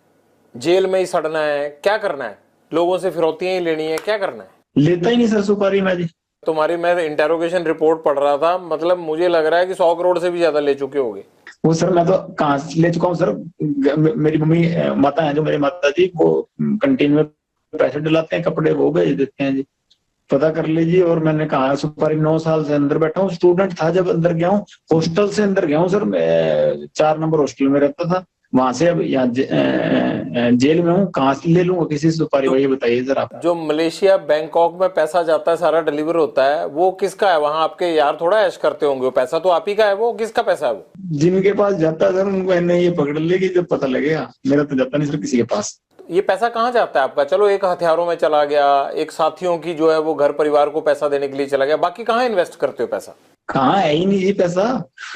जेल में ही सड़ना है, क्या करना है? लोगों से फिरौतियां ही लेनी है, क्या करना है? लेता ही नहीं सर सुपारी मैं जी। तुम्हारी मैं इंटेरोगेशन रिपोर्ट पढ़ रहा था, मतलब मुझे लग रहा है कि 100 करोड़ से भी ज्यादा ले चुके होगे। वो सर मैं तो कहाँ से ले चुका हूँ सर, मेरी मम्मी माता है जो मेरे माता जी, वो कंटीन में पैसे डलाते हैं, कपड़े वो भेज देते हैं जी, पता कर लीजिए। और मैंने कहा सुपारी 9 साल से अंदर बैठा हूँ, स्टूडेंट था जब अंदर गया हूँ, हॉस्टल से अंदर गया हूँ सर, मैं 4 नंबर हॉस्टल में रहता था, वहां से अब यहाँ जेल में हूँ, कहाँ से ले लूंगा किसी सुपारी भाई, ये बताइए सर आप। जो मलेशिया बैंकॉक में पैसा जाता है, सारा डिलीवर होता है, वो किसका है? वहां आपके यार थोड़ा ऐश करते होंगे, वो पैसा तो आप ही का है, वो किसका पैसा है? वो जिनके पास जाता है सर उनको ये पकड़ लेगी जब पता लगेगा, मेरा तो जाता नहीं सर किसी के पास। ये पैसा कहाँ जाता है आपका? चलो एक हथियारों में चला गया, एक साथियों की जो है वो घर परिवार को पैसा देने के लिए चला गया, बाकी कहाँ इन्वेस्ट करते हो पैसा? कहाँ है ही नहीं जी पैसा,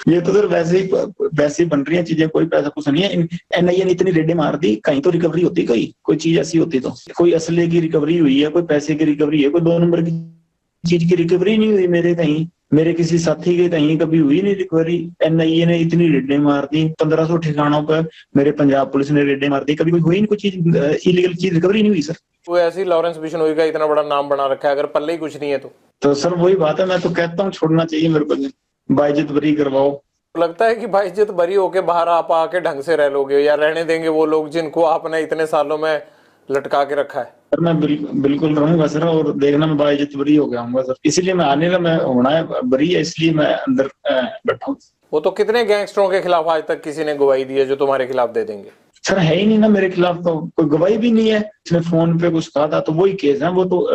ये तो सर वैसे ही बन रही है चीजें, कोई पैसा कुछ नहीं है। एनआईए ने इतनी रेडें मार दी, कहीं तो रिकवरी होती, कोई चीज ऐसी होती तो, कोई असले की रिकवरी हुई है, कोई पैसे की रिकवरी है, कोई 2 नंबर की चीज की रिकवरी नहीं हुई मेरे कहीं, मेरे किसी साथी के कहीं कभी हुई नहीं रिकवरी। एनआईए ने इतनी रेडें मार दी, 1500 ठिकानों पर मेरे पंजाब पुलिस ने रेडें मार दी, कभी कोई हुई नहीं, कोई चीज इलीगल चीज रिकवरी नहीं हुई सर। वो ऐसी लॉरेंस बिश्नोई का इतना बड़ा नाम बना रखा है, अगर पल्ले ही कुछ नहीं है तो सर वही बात है, मैं तो कहता हूँ छोड़ना चाहिए मेरे को, बाइज्जत बरी करवाओ। लगता है कि बाइज्जत बरी होके बाहर आप आके ढंग से रह लोगे, या रहने देंगे वो लोग जिनको आपने इतने सालों में लटका के रखा है? सर मैं बिल्कुल रहूंगा सर, और देखना मैं बाइज्जत बरी हो गया हूँ सर, इसीलिए मैं आने का, मैं होना है बरी है, इसलिए मैं अंदर बैठा हूँ। वो तो कितने गैंगस्टरों के खिलाफ आज तक किसी ने गवाही दी है जो तुम्हारे खिलाफ दे देंगे? सर है ही नहीं ना मेरे खिलाफ, तो कोई गवाही भी नहीं है। इसने फोन पे कुछ कहा था तो वही केस है, वो तो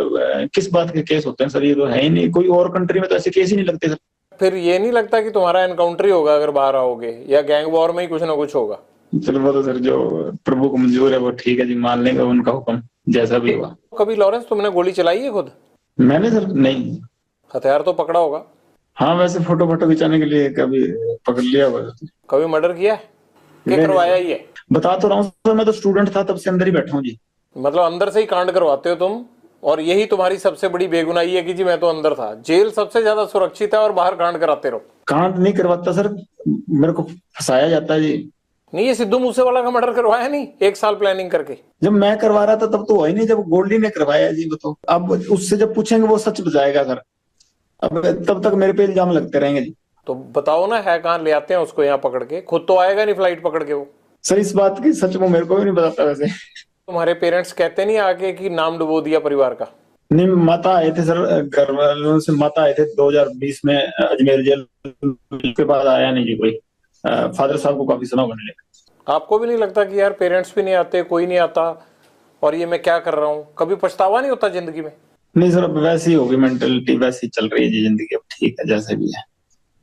किस बात के केस होते हैं सर, ये तो है ही नहीं, कोई और कंट्री में तो ऐसे केस ही नहीं लगते सर। फिर ये नहीं लगता कि तुम्हारा एनकाउंटर ही होगा अगर बाहर आओगे, या गैंग वॉर में ही कुछ ना कुछ होगा? चलो वो तो सर जो प्रभु को मंजूर है वो ठीक है जी, मान लेंगे उनका हुक्म जैसा भी होगा। कभी लॉरेंस तुमने गोली चलाई है खुद? मैंने सर नहीं। हथियार तो पकड़ा होगा? हाँ वैसे फोटो खिंचाने के लिए कभी पकड़ लिया होगा। कभी मर्डर किया है? क्या करवाया ही है? बता तो रहा हूँ सर, मैं तो स्टूडेंट था तब से अंदर ही बैठा हूँ जी। मतलब अंदर से ही कांड करवाते हो तुम, और यही तुम्हारी सबसे बड़ी बेगुनाही है कि जी मैं तो अंदर था। जेल सबसे ज्यादा सुरक्षित है और बाहर कांड कराते रहो। कांड नहीं करवाता सर, मेरे को फंसाया जाता है जी। नहीं, ये सिद्धू मूसेवाला का मर्डर करवाया नहीं 1 साल प्लानिंग करके? जब मैं करवा रहा था तब तो हुआ ही नहीं, जब गोल्डी ने करवाया जी वो तो, अब उससे जब पूछेंगे वो सच बताएगा सर, अब तब तक मेरे पे इल्जाम लगते रहेंगे जी। तो बताओ ना, है कहाँ? ले आते हैं उसको यहाँ पकड़ के, खुद तो आएगा नहीं फ्लाइट पकड़ के वो। सर इस बात की सच में मेरे को भी नहीं पता था वैसे। तुम्हारे पेरेंट्स कहते नहीं आगे कि नाम डुबो दिया परिवार का? नहीं, माता आए थे सर, घर वालों से माता आए थे 2020 में अजमेर जेल, के बाद आया नहीं जी कोई। फादर साहब को काफी समय होने लगा। आपको भी नहीं लगता कि यार पेरेंट्स भी नहीं आते, कोई नहीं आता, और ये मैं क्या कर रहा हूँ? कभी पछतावा नहीं होता जिंदगी में? नहीं सर, अब वैसी होगी मेंटेलिटी, वैसी चल रही है जी जिंदगी, अब ठीक है जैसे भी है,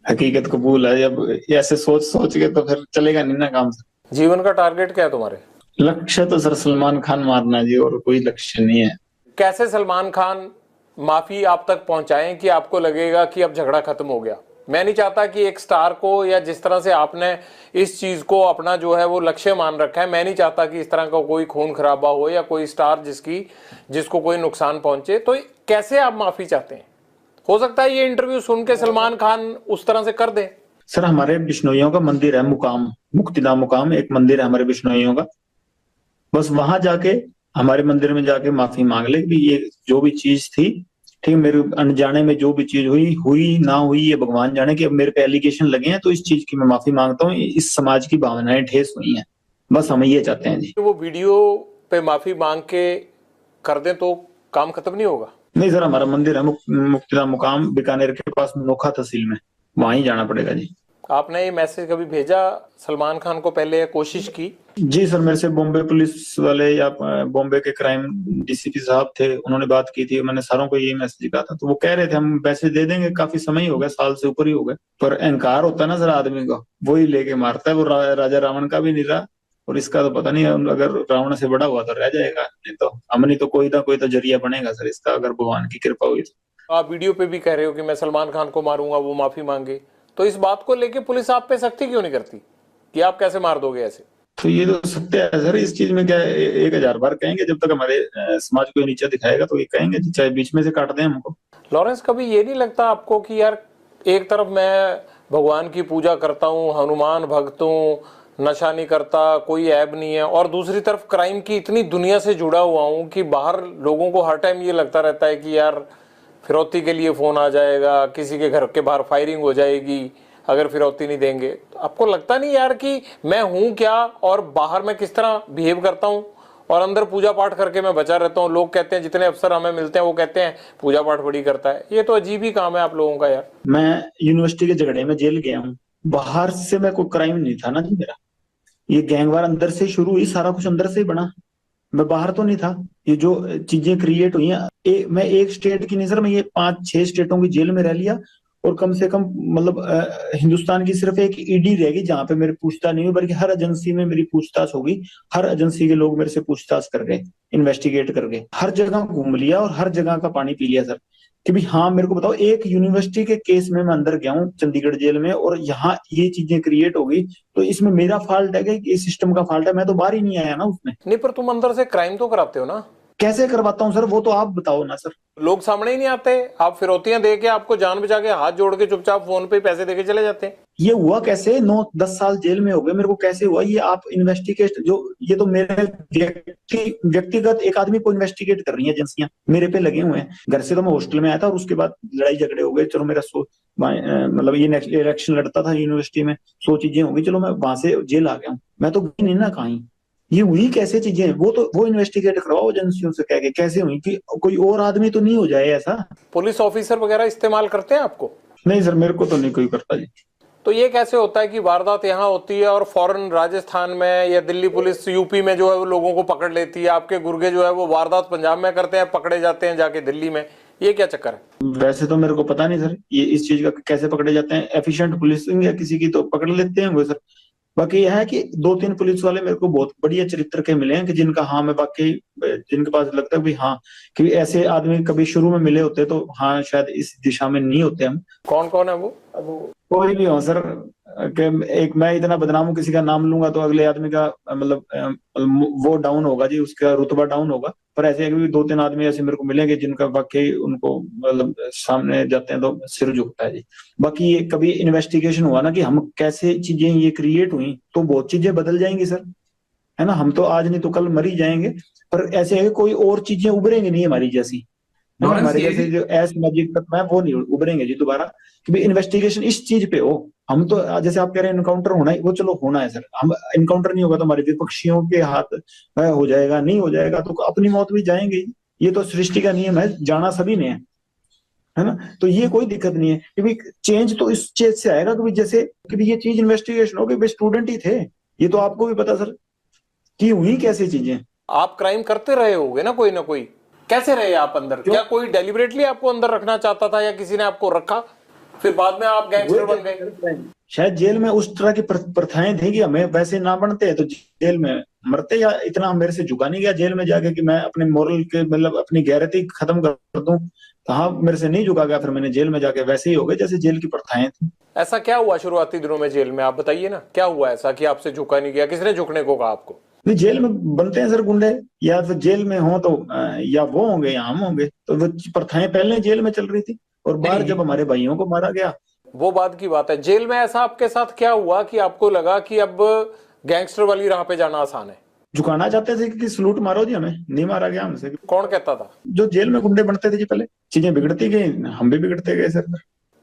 हकीकत कबूल है। अब ऐसे सोच सोच के तो फिर चलेगा नहीं ना काम सर। जीवन का टारगेट क्या है तुम्हारे? लक्ष्य तो सर सलमान खान मारना जी, और कोई लक्ष्य नहीं है। कैसे सलमान खान माफी आप तक पहुंचाएं कि आपको लगेगा कि अब झगड़ा खत्म हो गया? मैं नहीं चाहता कि एक स्टार को, या जिस तरह से आपने इस चीज को अपना जो है वो लक्ष्य मान रखा है, मैं नहीं चाहता कि इस तरह का कोई खून खराबा हो या कोई स्टार जिसको कोई नुकसान पहुंचे। तो कैसे आप माफी चाहते हैं? हो सकता है ये इंटरव्यू सुन के सलमान खान उस तरह से कर दे। सर हमारे बिश्नोइयों का मंदिर है मुकाम, मुक्तिधाम मुकाम एक मंदिर है हमारे बिश्नोइयों का, बस वहां जाके, हमारे मंदिर में जाके माफी मांग ले कि ये जो भी चीज थी, ठीक, मेरे अनजाने में जो भी चीज हुई हुई ना हुई ये भगवान जाने, कि अब मेरे पे एलिगेशन लगे हैं तो इस चीज की मैं माफी मांगता हूँ, इस समाज की भावनाएं ठेस हुई हैं, बस हम ये चाहते हैं जी। वो वीडियो पे माफी मांग के कर दें तो काम खत्म नहीं होगा? नहीं सर, हमारा मंदिर है मुक्तिधाम मुकाम बीकानेर के पास नोखा तहसील में, वहां ही जाना पड़ेगा जी। आपने ये मैसेज कभी भेजा सलमान खान को पहले, या कोशिश की? जी सर, मेरे से बॉम्बे पुलिस वाले या बॉम्बे के क्राइम डीसीपी साहब थे, उन्होंने बात की थी, मैंने सारों को यही मैसेज कहा था, तो वो कह रहे थे हम मैसेज दे देंगे, काफी समय ही हो गया, साल से ऊपर ही हो गए, पर अहंकार होता है ना सर आदमी का, वो ही लेके मारता है। वो राजा रावण का भी नहीं रहा, और इसका तो पता नहीं, अगर रावण से बड़ा हुआ तो रह जाएगा, नहीं तो हम नहीं तो कोई ना कोई तो जरिया बनेगा सर इसका, अगर भगवान की कृपा हुई तो। आप वीडियो पे भी कह रहे हो कि मैं सलमान खान को मारूंगा, वो माफी मांगे, तो इस बात को लेके पुलिस आप पे सख्ती क्यों नहीं करती कि आप कैसे मार दोगे ऐसे? तो ये तो सत्य है सर, इस चीज में क्या है, 1000 बार कहेंगे, जब तक हमारे समाज को नीचा दिखाएगा तो ये कहेंगे, चाहे बीच में से काट दें हमको। लॉरेंस, कभी ये नहीं लगता आपको कि यार एक तरफ मैं भगवान की पूजा करता हूँ, हनुमान भक्त हूँ, नशा नहीं करता, कोई ऐब नहीं है, और दूसरी तरफ क्राइम की इतनी दुनिया से जुड़ा हुआ हूँ कि बाहर लोगों को हर टाइम ये लगता रहता है कि यार फिरौती के लिए फोन आ जाएगा, किसी के घर के बाहर फायरिंग हो जाएगी अगर फिरौती नहीं देंगे। तो आपको लगता नहीं यार कि मैं हूं क्या, और बाहर मैं किस तरह बिहेव करता हूं, और अंदर पूजा पाठ करके मैं बचा रहता हूं? लोग कहते हैं, जितने अफसर हमें मिलते हैं वो कहते हैं पूजा पाठ बड़ी करता है। ये तो अजीब ही काम है आप लोगों का यार। मैं यूनिवर्सिटी के झगड़े में जेल गया हूँ, बाहर से मैं कोई क्राइम नहीं था ना जी मेरा, ये गैंगवार अंदर से शुरू हुई, सारा कुछ अंदर से ही बना, मैं बाहर तो नहीं था। ये जो चीजें क्रिएट हुई हैं, मैं एक स्टेट की नहीं सर, मैं ये 5-6 स्टेटों की जेल में रह लिया, और कम से कम मतलब हिंदुस्तान की सिर्फ एक ईडी रहेगी जहां पे मेरी पूछताछ नहीं हुई, बल्कि हर एजेंसी में मेरी पूछताछ होगी, हर एजेंसी के लोग मेरे से पूछताछ कर गए, इन्वेस्टिगेट कर गए, हर जगह घूम लिया और हर जगह का पानी पी लिया सर, कि भाई हाँ मेरे को बताओ, एक यूनिवर्सिटी के केस में मैं अंदर गया हूँ चंडीगढ़ जेल में, और यहाँ ये चीजें क्रिएट हो गई, तो इसमें मेरा फॉल्ट है कि सिस्टम का फॉल्ट है? मैं तो बाहर ही नहीं आया ना उसमें। नहीं, पर तुम अंदर से क्राइम तो कराते हो ना? कैसे करवाता हूँ सर, वो तो आप बताओ ना सर। लोग सामने ही नहीं आते, आप फिरौतियां दे के, आपको जान बचा के, हाथ जोड़ के चुपचाप फोन पे पैसे देके चले जाते हैं। ये हुआ कैसे? 9-10 साल जेल में हो गए मेरे को, कैसे हुआ ये? आप इन्वेस्टिगेट, जो ये तो मेरे व्यक्तिगत एक आदमी को इन्वेस्टिगेट कर रही है एजेंसियां, मेरे पे लगे हुए हैं। घर से तो मैं हॉस्टल में आया था, और उसके बाद लड़ाई झगड़े हो गए, चलो मेरा मतलब ये इलेक्शन लड़ता था यूनिवर्सिटी में, 100 चीजें हो गई, चलो मैं वहां से जेल आ गया हूँ, मैं तो गई नहीं ना कहीं। ये हुई कैसे चीजें? वो इन्वेस्टिगेट करवाओ एजेंसियों से कह के, कैसे हुई, कि कोई और आदमी तो नहीं हो जाए ऐसा। पुलिस ऑफिसर वगैरह इस्तेमाल करते हैं आपको? नहीं सर, मेरे को तो नहीं कोई करता जी। तो ये कैसे होता है कि वारदात यहाँ होती है और फौरन राजस्थान में या दिल्ली पुलिस यूपी में जो है वो लोगों को पकड़ लेती है, आपके गुर्गे जो है वो वारदात पंजाब में करते हैं, पकड़े जाते हैं जाके दिल्ली में? ये क्या चक्कर है? वैसे तो मेरे को पता नहीं सर, ये इस चीज का कैसे पकड़े जाते हैं, एफिशिएंट पुलिसिंग या किसी की तो पकड़ लेते हैं वो सर। बाकी यह है कि 2-3 पुलिस वाले मेरे को बहुत बढ़िया चरित्र के मिले हैं, कि जिनका हाँ मैं वाकई, जिनके पास लगता है भी हाँ, कि ऐसे आदमी कभी शुरू में मिले होते तो हाँ शायद इस दिशा में नहीं होते हम। कौन कौन है वो? कोई भी हो सर, कि एक मैं इतना बदनाम हूं, किसी का नाम लूंगा तो अगले आदमी का मतलब वो डाउन होगा जी, उसका रुतबा डाउन होगा। पर ऐसे भी 2-3 आदमी ऐसे मेरे को मिलेंगे जिनका वाकई उनको मतलब सामने जाते हैं तो सिर झुकता है जी। बाकी ये कभी इन्वेस्टिगेशन हुआ ना कि हम कैसे चीजें ये क्रिएट हुई, तो बहुत चीजें बदल जाएंगी सर, है ना। हम तो आज नहीं तो कल मर ही जाएंगे, पर ऐसे है कोई और चीजें उभरेंगी नहीं हमारी जैसी, हमारे जैसे जो ऐस मैजिक तक मैं वो नहीं उभरेंगे जी दोबारा, कि भाई इन्वेस्टिगेशन इस चीज पे हो, हम तो जैसे आप कह रहे हैं इनकाउंटर होना है, वो चलो होना है सर, हम इनकाउंटर नहीं होगा तो हमारे विपक्षियों के हाथ हो जाएगा, नहीं हो जाएगा तो अपनी मौत भी जाएंगे ही। ये तो सृष्टि का नियम है, जाना सभी ने है ना। तो ये कोई दिक्कत नहीं है कि भाई चेंज तो इस चीज से आएगा कि भाई जैसे कि भाई ये चीज इन्वेस्टिगेशन हो गई, भाई स्टूडेंट ही थे, ये तो आपको भी पता सर कि हुई कैसी चीजें। आप क्राइम करते रहे होगे ना कोई, कैसे रहे आप अंदर? क्या कोई डेलिबरेटली आपको अंदर रखना चाहता था या किसी ने आपको रखा, फिर बाद में आप गैंगस्टर बन गए? शायद जेल में उस तरह की प्रथाएं थी कि हमें वैसे ना बनते तो जेल में मरते, या इतना मेरे से झुका नहीं गया जेल में जाके कि मैं अपने मोरल के मतलब अपनी गैरती खत्म कर दूं, तो हाँ मेरे से नहीं झुका गया, फिर मैंने जेल में जाके वैसे ही हो गए जैसे जेल की प्रथाएं थी। ऐसा क्या हुआ शुरुआती दिनों में जेल में, आप बताइए ना, क्या हुआ ऐसा कि आपसे झुका नहीं गया? किसने झुकने को कहा आपको? नहीं, जेल में बनते हैं सर गुंडे, या फिर जेल में हो तो या वो होंगे या हम होंगे, तो वो प्रथाएं पहले जेल में चल रही थी, और बाहर जब हमारे भाइयों को मारा गया। वो बात की बात है, जेल में ऐसा आपके साथ क्या हुआ कि आपको लगा कि अब गैंगस्टर वाली राह पे जाना आसान है? झुकाना चाहते थे कि सलूट मारो जी, हमें नहीं मारा गया हमसे। कौन कहता था? जो जेल में गुंडे बनते थे जी, पहले चीजें बिगड़ती गई, हम भी बिगड़ते गए सर।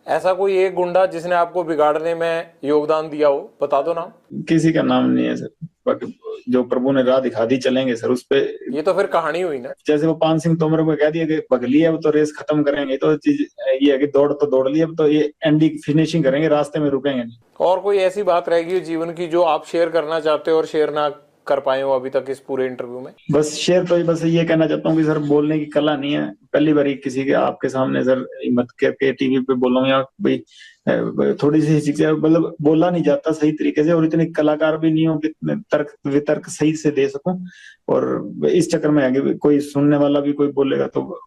ऐसा कोई एक गुंडा जिसने आपको बिगाड़ने में योगदान दिया हो, बता दो नाम। किसी का नाम नहीं है सर, बाकी जो प्रभु ने राह दिखा दी चलेंगे सर उस पे। ये तो फिर कहानी हुई ना। जैसे वो पान सिंह तोमर को कह दिया कि भगली है, अब तो रेस खत्म करेंगे, तो चीज ये है कि दौड़ तो दौड़ ली, अब तो ये एंडी फिनिशिंग करेंगे, रास्ते में रुकेंगे नहीं। और कोई ऐसी बात रहेगी जीवन की जो आप शेयर करना चाहते हो और शेयर ना कर पाए हो अभी तक इस पूरे इंटरव्यू में? बस शेयर तो बस ये कहना चाहता हूँ कि सर बोलने की कला नहीं है, पहली बार किसी के आपके सामने सर हिम्मत करके टीवी पे बोल रहा हूँ, या भाई थोड़ी सी शिक्षा, मतलब बोला नहीं जाता सही तरीके से, और इतने कलाकार भी नहीं हो कि तर्क वितर्क सही से दे सकूं, और इस चक्कर में आगे कोई सुनने वाला भी कोई बोलेगा तो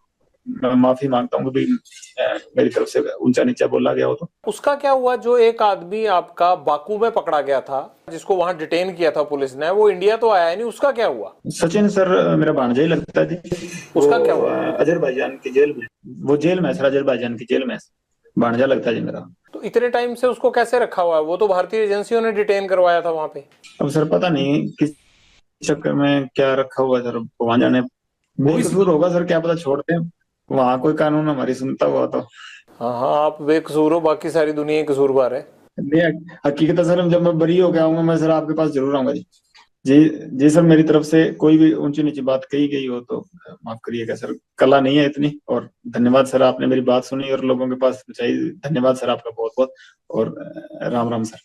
मैं माफी मांगता हूँ कि भाई मेरी तरफ से ऊंचा नीचा बोला गया हो तो। उसका क्या हुआ जो एक आदमी आपका बाकू में पकड़ा गया था, जिसको वहां डिटेन किया था पुलिस ने, वो इंडिया तो आया नहीं, उसका क्या हुआ? सचिन सर मेरा भांजा ही लगता है जी। उसका क्या हुआ? अजरबैजान की जेल में, वो जेल में सर, अजरबैजान की जेल में भांजा लगता है जी मेरा। तो इतने टाइम से उसको कैसे रखा हुआ है? वो तो भारतीय एजेंसियों ने डिटेन करवाया था वहां पे। अब सर पता नहीं किस चक्कर में क्या रखा हुआ है सर, वहां जाने बेकसूर होगा सर, क्या पता, छोड़ते हैं वहां कोई कानून हमारी सुनता हुआ तो। हाँ हाँ, आप बेकसूर हो, बाकी सारी दुनिया ही कसूरवार है। नहीं, हकीकत है सर, जब मैं बरी हो गया आऊंगा मैं सर आपके पास जरूर आऊंगा जी। जी जी सर, मेरी तरफ से कोई भी ऊंची नीची बात कही गई हो तो माफ करिएगा सर, कला नहीं है इतनी। और धन्यवाद सर, आपने मेरी बात सुनी और लोगों के पास पहुंचाई, धन्यवाद सर आपका बहुत बहुत, और राम राम सर।